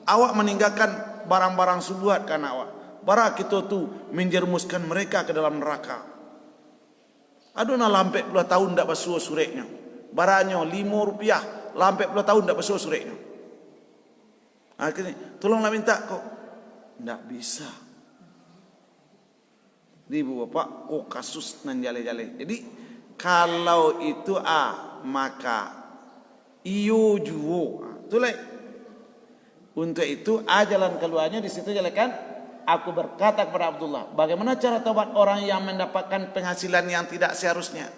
Awak meninggalkan barang-barang subuhat kan awak. Bara kita tu menjermuskan mereka ke dalam neraka. Aduh na lampe puluh tahun tak basuh sureknya. Baranya 5 rupiah. Lampe puluh tahun tak basuh sureknya. Akhirnya tolonglah minta kok. Tak bisa. Ibu bapak, kasus nan jale-jale. Jadi kalau itu maka iyo juo. Itulah. Untuk itu jalan keluarnya di situ jelekan. Aku berkata kepada Abdullah, bagaimana cara taubat orang yang mendapatkan penghasilan yang tidak seharusnya?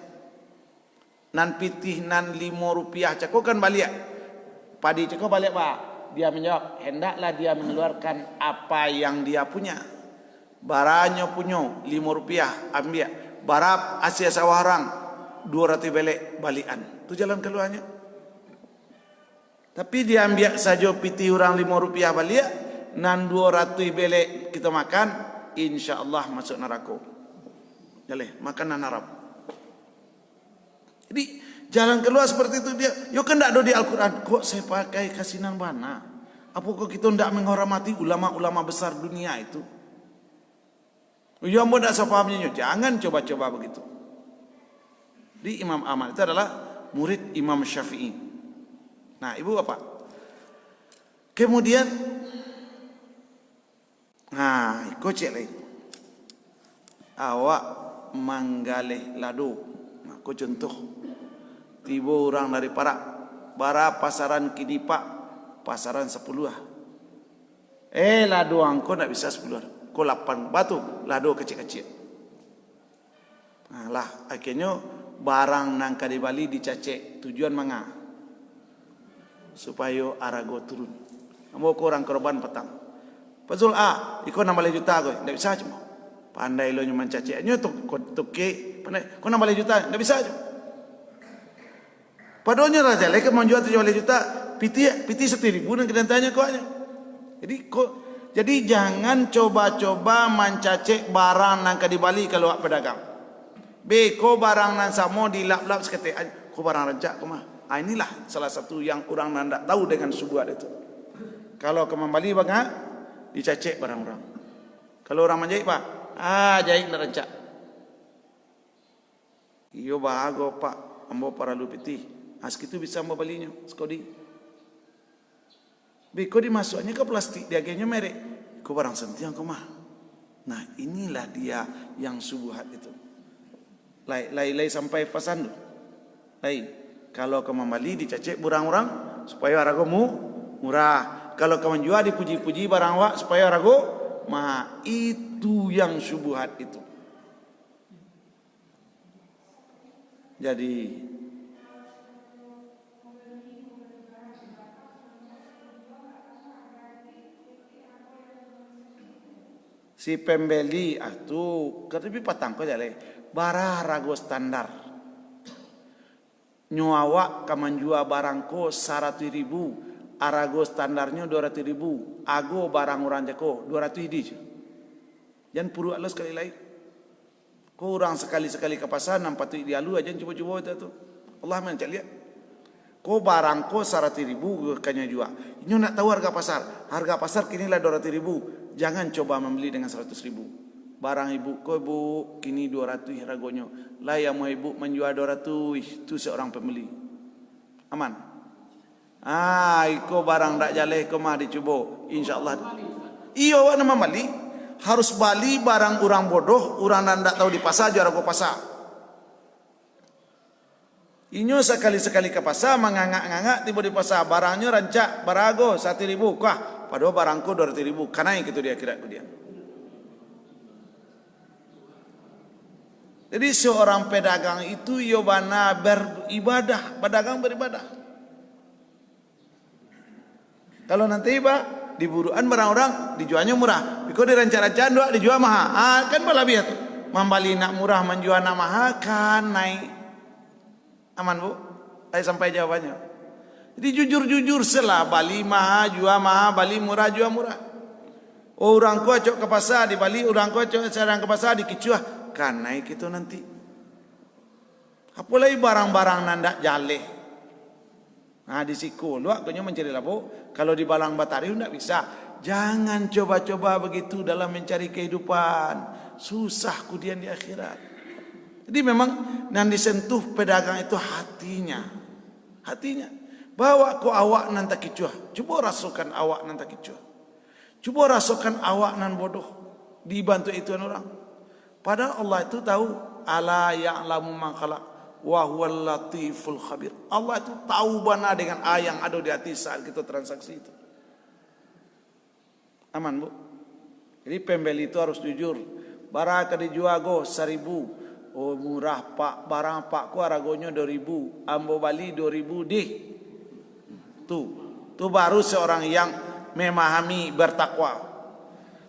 Nan pitih nan 5 rupiah cakok kan balik. Padi cakok balik pak. Dia menjawab, hendaklah dia mengeluarkan apa yang dia punya. Baranya punya 5 rupiah ambil. Barap asia sawah orang 200 belek balikan. Itu jalan keluarnya. Tapi dia ambil saja piti orang 5 rupiah balik. Nan 200 belek kita makan. InsyaAllah masuk neraka. Jaleh, makanan Arab. Jadi jalan keluar seperti itu dia. Yo kan tak ada di Al-Quran. Kok saya pakai kasinan mana? Apakah kita tidak menghormati ulama-ulama besar dunia itu? Yo mau tak sepahamnya. Jangan coba-coba begitu. Di Imam Ahmad itu adalah murid Imam Syafi'i. Nah, ibu apa? Kemudian, ikut cek lagi. Awak manggaleh lado. Aku contoh. Tiba orang dari bara pasaran kini pak, pasaran 10 lah. Lado angko nak bisa 10 lah. Ko 8 batu, lado kecil-kecil. Lah, akhirnya barang nangka di Bali dicacek. Tujuan manga. Supaya arago turun. Mau orang korban petang. Betul ikut 16 juta kau. Tak bisa cuma. Pandai lo nyaman caceknya tu ke. Pandai. Kau 16 juta, tak bisa cuma. Padahal raja leka menjual 17 juta, piti 1.000 dan kedantanya kau aja. Jadi jangan coba-coba mencacek barang nangka di Bali kalau awak pedagang. Kau barang nan samo di lap-lap seketik. Kau barang rancak kau mah. Inilah salah satu yang orang tidak tahu dengan subuhat itu. Kalau ke Bali bangga, dicacek barang orang. Kalau orang menjahit pak, jahit nak rancak. Iyo bahago pak, ambo para lupiti. Askitu bisa ambo balinya, skodi. Biko dimasuknya ke plastik, diagenya merek. Kau barang sentiang kau mah. Nah inilah dia yang subuhat itu. Lai sampai pasan tu. Lai, kalau kau membeli dicecek barang orang supaya hargamu murah. Kalau kau menjual dipuji-puji barang wak supaya harga mahal. Itu yang syubhat itu. Jadi si pembeli itu kerja patang ko jale barang rago standar nyuawak kamanjua barangko 100.000 arago standarnya 200.000 ago barang orang jako 200 hidi jangan puru alus sekali lagi ko orang sekali-sekali ke pasar nampak tu dialu aja coba-coba itu tu Allah mencak lihat ko barangko 100.000 kanya jual ini nak tahu harga pasar kini lah 200.000. Jangan coba membeli dengan 100.000. Barang ibu ko ibu kini 200 harganya. Lah yang mau ibu menjual 200 itu seorang pembeli. Aman. Iko barang dak jaleh ko mah dicoba insyaallah. Iyo wa nama mali harus bali barang orang bodoh, orang ndak tahu di pasar jual ko pasar. Inyo sekali-sekali ke pasar mangangak-ngangak tiba di pasar barangnya rancak barago 1.000 kah padahal barangku 200.000 karena itu dia akhirat dia. Jadi seorang pedagang itu yobana beribadah, pedagang beribadah. Kalau nanti diburuan barang orang dijualnya murah, biko dirancang-rancang doa dijual mahal, kan malah biar tu. Membali nak murah menjual nak mahal kan naik. Aman bu? Saya sampai jawabannya. Jadi jujur-jujur selah Bali mahal jual mahal, Bali murah jual murah. Orang ko cok ke pasar di Bali, orang ko cok sedang ke pasar di Kicuah, kan naik itu nanti. Apalagi barang-barang nandak jaleh. Nah di siku, lu akunya mencari labu. Kalau di Balang Batari tidak bisa. Jangan coba-coba begitu dalam mencari kehidupan. Susah kemudian di akhirat. Jadi memang yang disentuh pedagang itu hatinya. Hatinya. Bawa ku awak nan tak kicuah. Cuba rasakan awak nan tak kicuah. Cuba rasakan awak nan bodoh. Dibantu itu orang. Padahal Allah itu tahu. Ala ya'lamu man khalaq. Wa huwal latiful khabir. Allah itu tahu benar dengan yang ada di hati saat kita transaksi itu. Aman bu? Jadi pembeli itu harus jujur. Barang dijual go 1.000. Oh murah pak, barang pak ku harganya 2.000, ambo bali 2.000 deh. Tu baru seorang yang memahami bertakwa.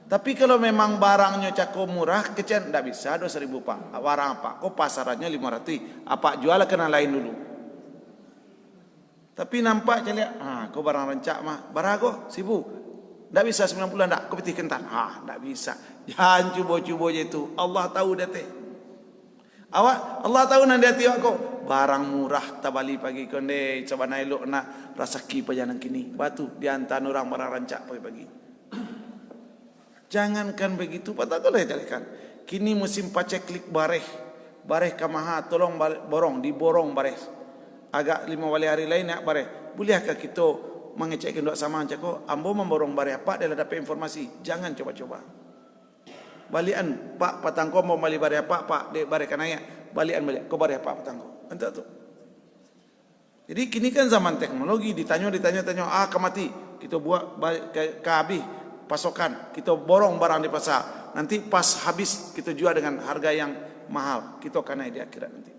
Tapi kalau memang barangnya cako murah, kecil tidak bisa 2.000 pak. Barang pak, kok pasarannya 500, apa jual kena lain dulu. Tapi nampak celiak, kau barang rancak mah, barang kau 1.000, tidak bisa 90 tidak, kau putih kentan, tidak bisa. Jangan cuba-cuba je itu, Allah tahu dete. Allah tahu nanti hati aku barang murah tabali pagi konde coba naik nak rasaki pajanan kini batu diantar orang barang rancak pagi-pagi. Jangankan begitu patah kalau jadikan kini musim paceklik bareh kamaha tolong borong diborong bareh agak 5 hari lain nak bareh bolehkah kita mengecek dua sama cako ambo memborong bareh apa dia dapat informasi jangan coba-coba. Balian pak patangko mau bali bare apa pak de bare kanaya balian balik ko bare apa patangko entah tu. Jadi kini kan zaman teknologi ditanya kamati kita buat ke habis pasokan kita borong barang di pasar nanti pas habis kita jual dengan harga yang mahal kita kena di akhirat nanti.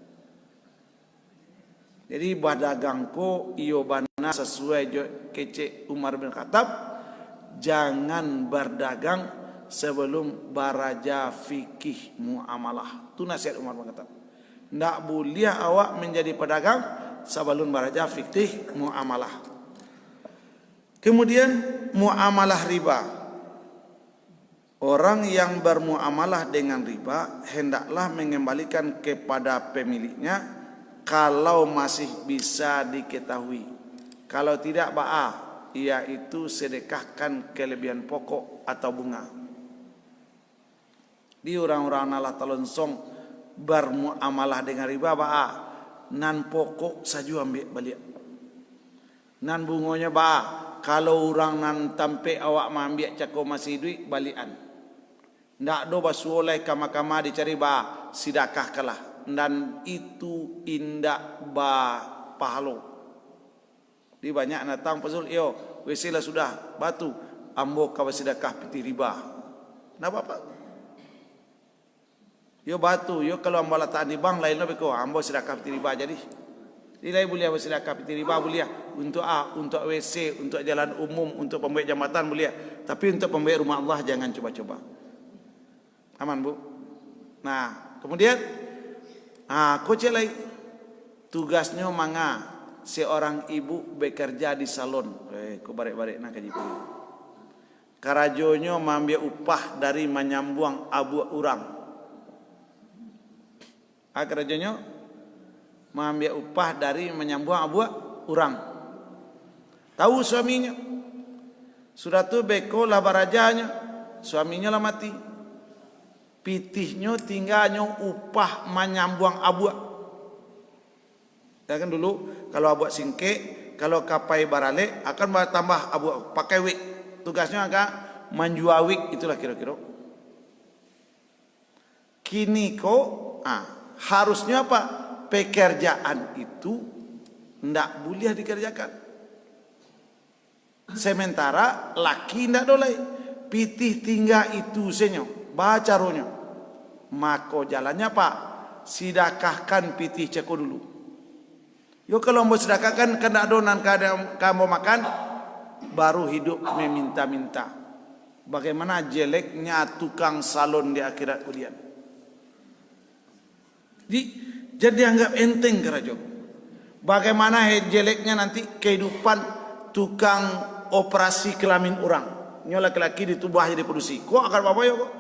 Jadi badagangko iyo bana sesuai kece Umar bin Khattab jangan berdagang sebelum baraja fikih muamalah. Itu nasihat Umar bin Khattab. Tidak boleh awak menjadi pedagang sebelum baraja fikih muamalah. Kemudian muamalah riba. Orang yang bermuamalah dengan riba hendaklah mengembalikan kepada pemiliknya kalau masih bisa diketahui. Kalau tidak yaitu sedekahkan kelebihan pokok atau bunga. Di orang-orang nalah talonsong bermuamalah dengan riba nan pokok saja ambil balik. Nan bungonya kalau orang nan tampe awak ambil cako masih duit balian. Ndak do basuoleh kama-kama dicari sedekah kalah. dan itu indak ba pahalo. Di banyak natang pasul yo WC lah sudah batu ambo ka sedekah piti riba. Nah apa? Yo batu yo kalau ambo letak di bank lain lebih ko ambo sedekah piti riba jadi. Nilai boleh ambo sedekah piti riba boleh untuk untuk WC, untuk jalan umum, untuk pembuat jambatan boleh. Tapi untuk pembuat rumah Allah jangan coba-coba. Aman bu? Nah kemudian kocek lagi tugasnya manga seorang ibu bekerja di salon. Kau balik-balik nak kaji pun. Karajonyo mengambil upah dari menyambuang abu orang. Karajonyo mengambil upah dari menyambuang abu orang. Tahu suaminya. Sudah tu beko lah barajanya. Suaminya lah mati. Pitihnya tinggalnya upah menyambuang abu. Ya kan dulu kalau abu singke, kalau kapai barale akan tambah abu pakai wik. Tugasnya agak menjual wik itulah kira-kira. Kini harusnya apa? Pekerjaan itu ndak boleh dikerjakan. Sementara laki ndak dolai. Pitih tinggal itu senyo, baca ronya. Mako jalannya pak, sidakahkan pitih ceko dulu. Yo kalau mau sedekahkan kena adonan kamu makan baru hidup meminta-minta. Bagaimana jeleknya tukang salon di akhirat kemudian. Jadi anggap enteng kerajo. Bagaimana jeleknya nanti kehidupan tukang operasi kelamin orang. Nyo laki-laki ditubah jadi produksi. Kok akan apa yo kok?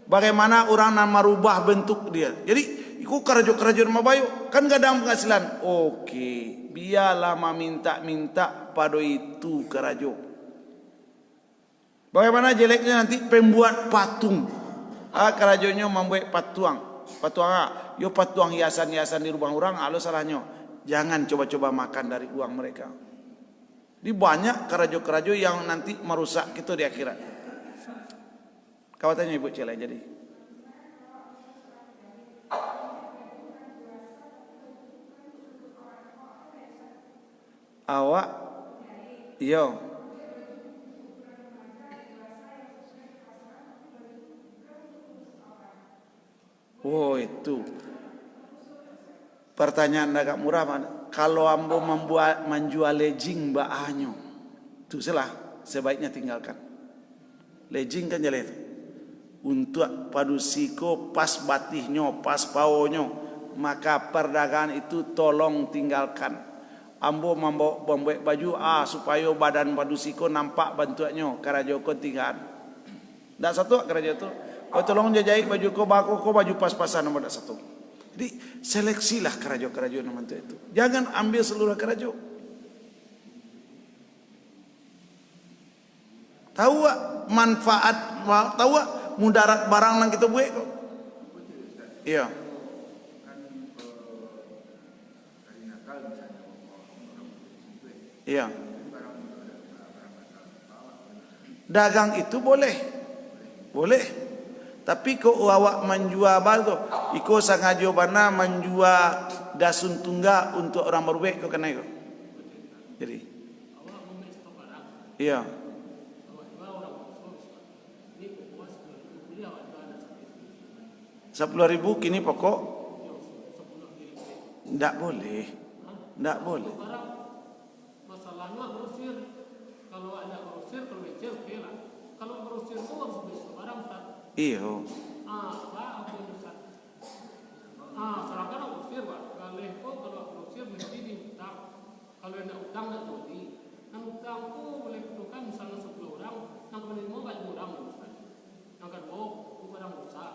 Bagaimana orang nak merubah bentuk dia. Jadi iku kerajo-kerajo mabayo kan gak ada penghasilan. Oke, biarlah meminta-minta pada itu kerajo. Bagaimana jeleknya nanti pembuat patung. Kerajonya membuat patung. Yo patuang hiasan-hiasan di rumah orang. Halo salahnya. Jangan coba-coba makan dari uang mereka. Di banyak kerajo-kerajo yang nanti merusak itu di akhirat. Kawatannya Ibu Cela jadi. Awak, yo. Oh itu. Pertanyaan agak murah mana? Kalau ambo menjual lejing baanyo, itu salah. Sebaiknya tinggalkan. Lejing kan jalan itu. Untuk padusiko pas batihnya, pas paonyo, maka perdagangan itu tolong tinggalkan. Ambo membuat baju supaya badan padusiko nampak bentuknya karajoko tinggal. Ndak satu karajo itu. Oh tolong jajai baju ko baju pas-pasan nomor ndak satu. Jadi seleksilah karajo-karajo nomor itu. Jangan ambil seluruh karajo. Tahu manfaat, tahu mudarat barang nang kita buat kok. Iya. Iya. Dagang itu boleh. Boleh. Tapi kok awak menjual tu, iko sangajo bana menjual dasun tunggal untuk orang berbuat kok kena kok. Jadi. Iya. 10.000 kini pokok ndak boleh. Ndak boleh. Masalahnya grosir. Kalau ada grosir kalau kecil oke lah. Kalau grosir itu harus beli barang tak. Iyo. Apa urusan? Serahkan grosir pak. Kalau grosir mesti diutang. Kalau ada utang nggak jadi. Nah utang tu boleh tentukan misalnya 10 orang. Yang menerima banyak orang urusan. Yang kedua barang rusak.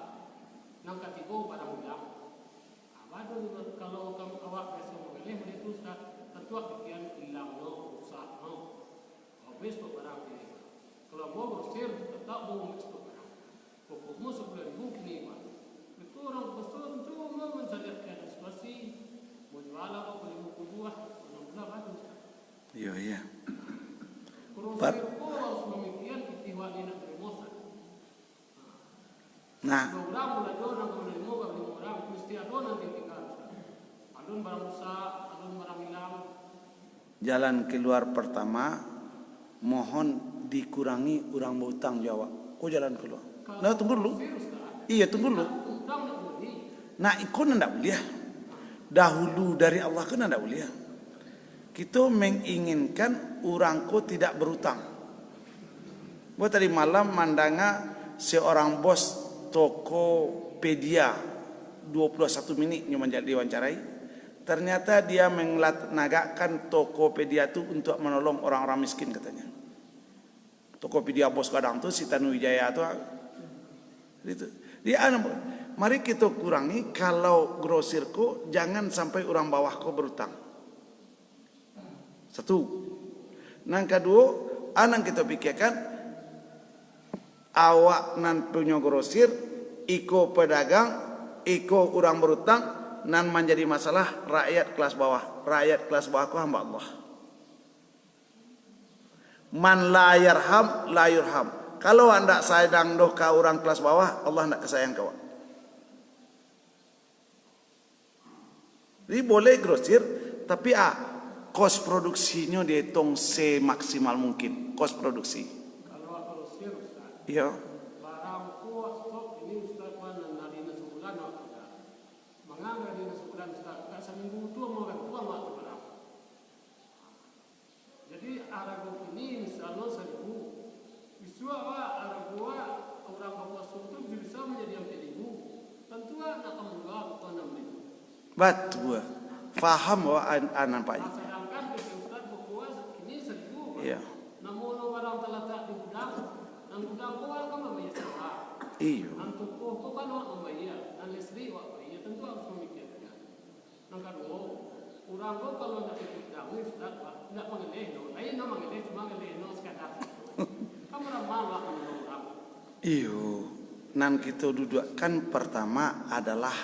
Yang ketiga barang hilang. Kalau kamu awak biasa memilih itu sudah tentu bagian hilang rusak habis tu barang ini. Kalau mau grosir tetap mau itu barang. Pokoknya 10.000 kini pak. Itu orang besar cuma mencarikan situasi mau jual apa boleh mau buah benar bagus. Iya. Grosir itu harus memikirkan itiwan ini terimosa. Nah, orang mulai orang kemudian mau beli orang mesti ada nanti tinggal. Adun barang rusak, adun barang hilang. Jalan keluar pertama, mohon dikurangi orang berhutang jawab. Kok jalan keluar? Nah tunggu dulu. Iya tunggu dulu. Nah ikut ndak boleh. Dahulu dari Allah kan ndak boleh. Kita menginginkan orangku tidak berhutang. Buat tadi malam mandanga seorang bos Tokopedia 21 menit cuma jadi diwawancarai. Ternyata dia menganagakan Tokopedia itu untuk menolong orang-orang miskin katanya. Tokopedia bos kadang tuh si Tanuwijaya tuh itu. Dia mari kita kurangi kalau grosirku jangan sampai orang bawahku berhutang. Satu. Nang kedua, anang kita pikirkan awak nan punya grosir, iko pedagang, iko orang berhutang, nan menjadi masalah rakyat kelas bawah. Rakyat kelas bawah ku hamba Allah. Man la yarham la yurham. Kalau anda sayang doh ka orang kelas bawah, Allah nak kesayang kau. Jadi boleh grosir, tapi kos produksinya dihitung semaksimal mungkin. Kos produksi. Kalau grosir Ustaz. Iya. Barang kuat stok ini Ustaz mana nadina sebulan atau tidak? Mengapa nadina sebulan Ustaz? Tak seminggu tu mau kan tuang waktu barang. Jadi arago ini misalnya 1.000. Isu arago orang Papua itu bisa menjadi 4.000. Tentu nak menjual ke 6.000. Betul. Faham wa anan Pak. Sedangkan Ustaz Papua ini 1.000. Iya. Namun orang terletak di gudang, dan gudang kau kan membayar sewa. Iya. Dan toko kau kan membayar, dan listrik membayar. Tentu harus memikirkan. Yang kedua, orang kau kalau nak ikut gudang ini sudah tidak mengelih. Lain nak mengelih, cuma mengelih sekadar. Kamu ramah lah orang. Iyo. Nan kita dudukkan pertama adalah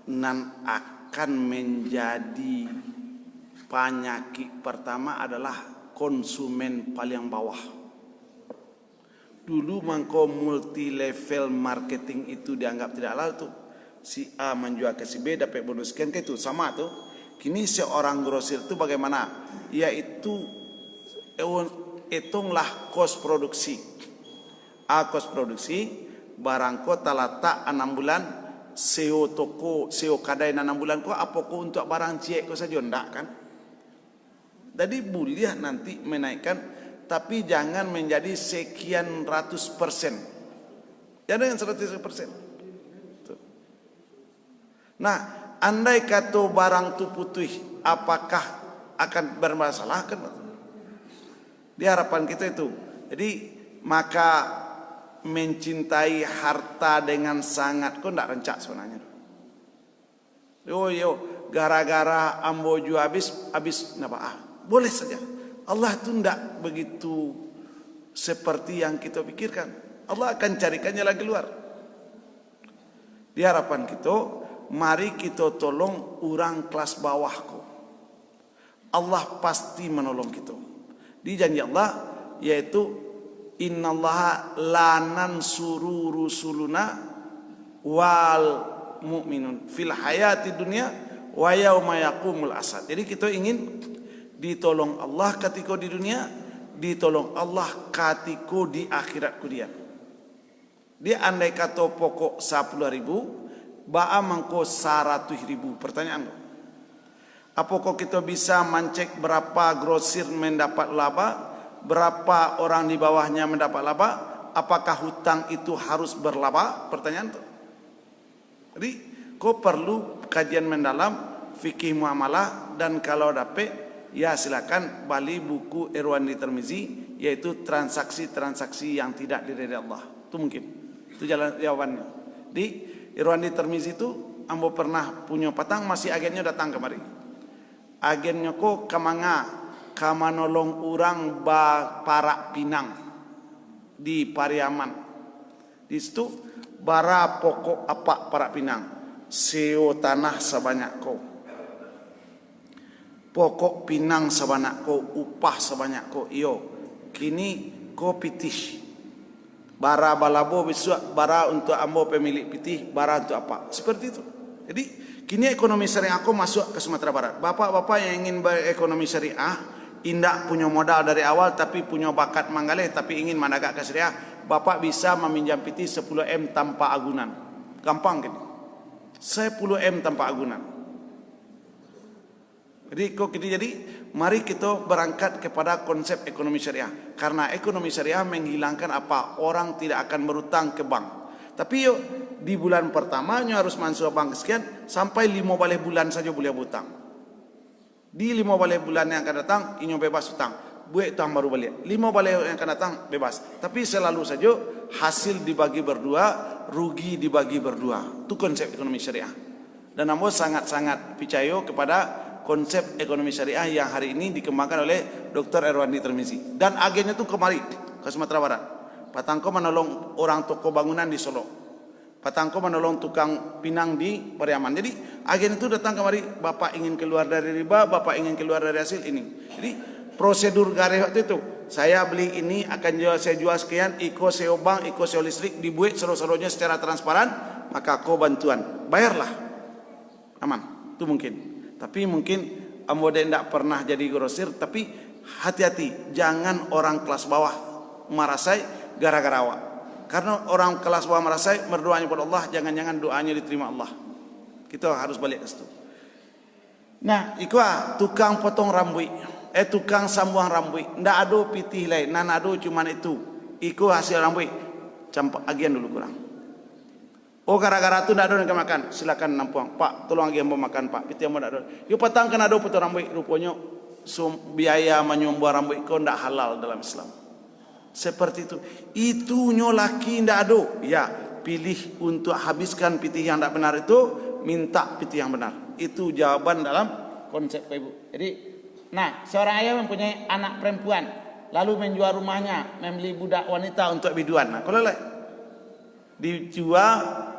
nan akan menjadi penyakit pertama adalah konsumen paling bawah. Dulu mangko multi level marketing itu dianggap tidak halal tuh. Si A menjual ke si B dapat bonus sekian ke itu sama tuh. Kini seorang grosir itu bagaimana? Yaitu hitunglah kos produksi. Kos produksi barang ko talata 6 bulan, SEO toko, SEO kadai 6 bulan ko apa ko untuk barang ciek ko saja ndak kan? Jadi boleh nanti menaikkan, tapi jangan menjadi sekian ratus %. Jangan 100%. Nah, andai kata barang tu putih, apakah akan bermasalah kan? Di harapan kita itu. Jadi maka mencintai harta dengan sangat kok ndak rencak sebenarnya. Yo, gara-gara ambo ju habis napa? Boleh saja. Allah itu tidak begitu seperti yang kita pikirkan. Allah akan carikannya lagi keluar. Di harapan kita, mari kita tolong orang kelas bawahku. Allah pasti menolong kita. Di janji Allah yaitu innallaha la nansuru rusuluna wal mu'minun fil hayati dunya wa yauma yaqumul asad. Jadi kita ingin ditolong Allah ketika di dunia, ditolong Allah ketika di akhirat kemudian. Dia andai kata pokok 10.000, ba'a mangko 100.000. Pertanyaan, apakah kita bisa mencek berapa grosir mendapat laba, berapa orang di bawahnya mendapat laba? Apakah hutang itu harus berlaba? Pertanyaan itu. Jadi, kau perlu kajian mendalam fikih muamalah, dan kalau dapat ya silakan balik buku Irwandi Tirmizi, yaitu transaksi-transaksi yang tidak diridhai Allah. Itu mungkin. Itu jalan jawabannya. Di Irwandi Tirmizi itu ambo pernah punya patang, masih agennya datang kemari. Agennya kok kama nolong orang para Pinang di Pariaman. Di situ bara pokok apa para Pinang? SEO tanah sebanyak kau. Pokok pinang sebanyak ko, upah sebanyak ko, iyo kini ko pitih. Bara balabo besok, bara untuk ambo pemilik pitih, bara untuk apa? Seperti itu. Jadi kini ekonomi syariah aku masuk ke Sumatera Barat. Bapak-bapak yang ingin berekonomi syariah, indak punya modal dari awal tapi punya bakat manggaleh tapi ingin menagak ke syariah, bapak bisa meminjam pitih 10 M tanpa agunan. Gampang gitu. 10 M tanpa agunan. Jadi mari kita berangkat kepada konsep ekonomi syariah. Karena ekonomi syariah menghilangkan apa? Orang tidak akan berutang ke bank. Tapi yuk, di bulan pertama harus masuk bank sekian, sampai 5 balik bulan saja boleh berutang. Di 5 balik bulan yang akan datang, inyo bebas utang. Buat utang baru balik. 5 balik yang akan datang, bebas. Tapi selalu saja hasil dibagi berdua, rugi dibagi berdua. Itu konsep ekonomi syariah. Dan Ambo sangat-sangat percaya kepada konsep ekonomi syariah yang hari ini dikembangkan oleh Dr. Erwandi Termizi. Dan agennya itu kemari ke Sumatera Barat. Pak Tangko menolong orang toko bangunan di Solo. Pak Tangko menolong tukang pinang di Pariaman. Jadi agen itu datang kemari, Bapak ingin keluar dari riba, Bapak ingin keluar dari hasil ini. Jadi prosedur gareh waktu itu, saya beli ini akan saya jual sekian, iko seo bank, iko seo listrik, dibuat seru-serunya secara transparan, maka kau bantuan, bayarlah. Aman, itu mungkin. Tapi mungkin Ambo tidak pernah jadi grosir. Tapi hati-hati, jangan orang kelas bawah merasai gara-gara awak. Karena orang kelas bawah merasai berdoanya kepada Allah, jangan-jangan doanya diterima Allah. Kita harus balik ke situ. Nah, ikwa tukang potong rambut, tukang sambuang rambut, ndak ada pitih lain, nan ada cuman itu. Iku hasil rambut, campak agian dulu kurang. Oh gara-gara tu nak ada nak makan, silakan nampuang. Pak, tolong lagi ambo makan Pak. Kita ambo nak ada. Yo patang kan ada potong rambut, rupanya biaya menyumbuh rambut kau ndak halal dalam Islam. Seperti itu. Itu nyo laki ndak ada. Ya, pilih untuk habiskan pitih yang ndak benar itu, minta pitih yang benar. Itu jawaban dalam konsep Ibu. Jadi, nah seorang ayah mempunyai anak perempuan, lalu menjual rumahnya, membeli budak wanita untuk biduan. Nah, kalau dijual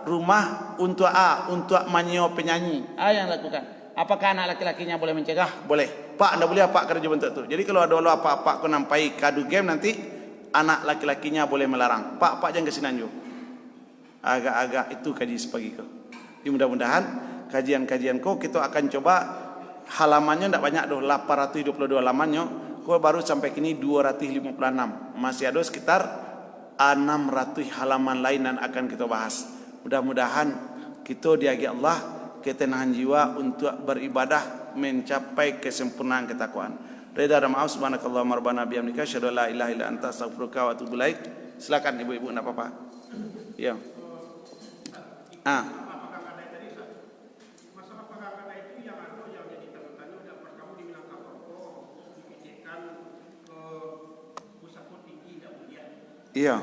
rumah untuk untuk manyo penyanyi, yang lakukan. Apakah anak laki-lakinya boleh mencegah? Boleh. Pak, anda boleh apa kerja bentuk itu. Jadi kalau ada apa-apa kau nampai kadu game nanti anak laki-lakinya boleh melarang. Pak jangan kesini anjo. Agak-agak itu kaji sepagi kau. Mudah-mudahan kajian-kajian kau kita akan coba halamannya tidak banyak doh, 822 halamannya. Kau baru sampai kini 256. Masih ada sekitar 600 halaman lain yang akan kita bahas. Mudah-mudahan kita diagi Allah ketenangan jiwa untuk beribadah mencapai kesempurnaan ketakwaan. Reda dan maaf subhanakallahumma rabbana bihamdika asyhadu an la ilaha illa anta astaghfiruka wa atubu ilaik. Silakan ibu-ibu enggak apa-apa. Ya. Iya.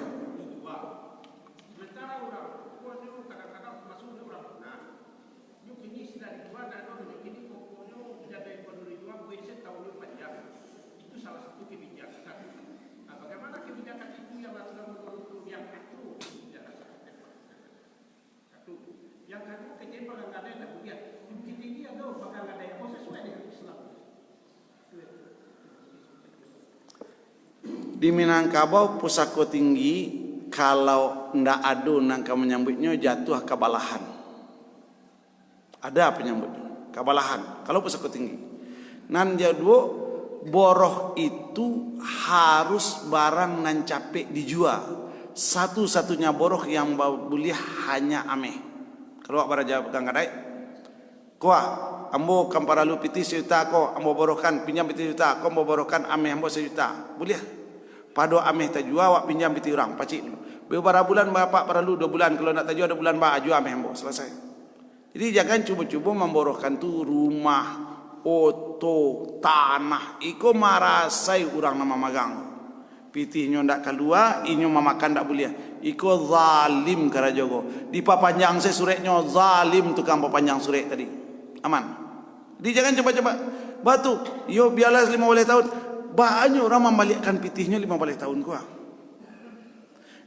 Di Minangkabau pusako tinggi kalau ndak ada nangka menyambutnya jatuh kabalahan. Ada penyambutnya kabalahan kalau pusako tinggi. Nan jadwo boroh itu harus barang nan capek dijual. Satu-satunya boroh yang boleh hanya ameh. Kalau bara jawab kang kadai. Koa ambo kamparalu piti sejuta ko ambo borokan pinjam piti juta ko ambo borokan ameh ambo sejuta. Boleh. Pado ameh tajua wak pinjam piti orang pacik dulu. Beberapa bulan bapak perlu 2 bulan, kalau nak tajua 2 bulan ba aju ameh ambo selesai. Jadi jangan cuba-cuba memborokan tu rumah, oto, tanah. Iko marasai orang nama magang. Pitihnya ndak keluar, inyo mamakan ndak boleh. Iko zalim karajogo. Di papanjang saya suretnya zalim tukang papanjang suret tadi. Aman. Jadi jangan coba-coba batu. Yo biarlah 50 tahun. Banyak orang membalikkan pitihnya 15 tahun gua.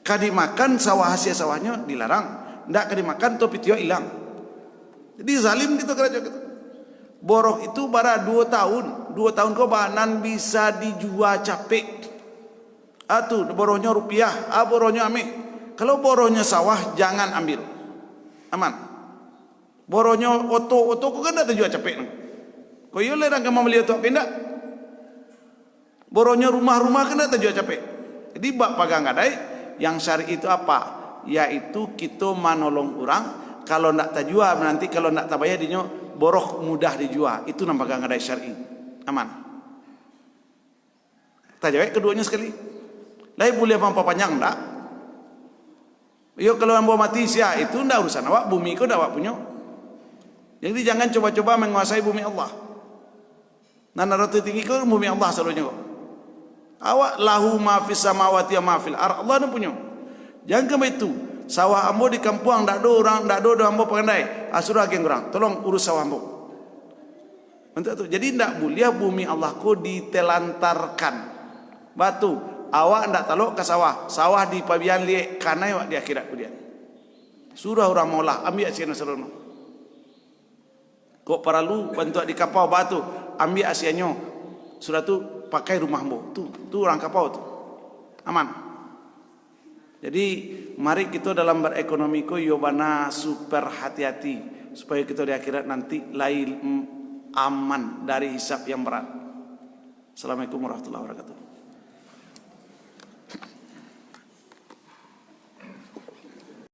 Kadi makan sawah hasil sawahnya dilarang. Ndak kadi makan to pitihnya hilang. Jadi zalim gitu kerja gitu. Boroh itu bara 2 tahun. 2 tahun kau banan bisa dijual capek. Atu borohnya rupiah, borohnya ambil. Kalau borohnya sawah jangan ambil. Aman. Borohnya oto ko kan tak juga capek. Ko yo le rang mau beli oto pindah. Borohnya rumah-rumah kan tak juga capek. Jadi bak pagang gadai yang syar'i itu apa? Yaitu kita menolong orang. Kalau nak terjual nanti kalau nak terbayar dinyo boroh mudah dijual. Itu nampak pagang gadai syar'i. Aman. Terjawab keduanya sekali. Lai boleh mampu panjang tak? Yo kalau ambo mati sia itu ndak urusan awak, bumi ko ndak awak punya. Jadi jangan coba-coba menguasai bumi Allah. Nan ratu tinggi ko bumi Allah selalunya. Awak lahu ma fis samawati wa ma fil ardh. Allah nu punya. Jangan kemai itu. Sawah ambo di kampung ndak do orang, ndak do ambo pandai. Asura geng orang. Tolong urus sawah ambo. Untuk itu. Jadi ndak boleh bumi Allah ko ditelantarkan. Batu, awak ndak talok ke sawah. Sawah di pabian liek kanai awak di akhirat kemudian. Surah orang maulah ambil asian serono. Kok perlu bantu di kapau batu, ambil asiannya. Sudah tu pakai rumahmu. Tu orang kapau tu. Aman. Jadi mari kita dalam berekonomi ko yobana super hati-hati supaya kita di akhirat nanti lain aman dari hisab yang berat. Assalamualaikum warahmatullahi wabarakatuh.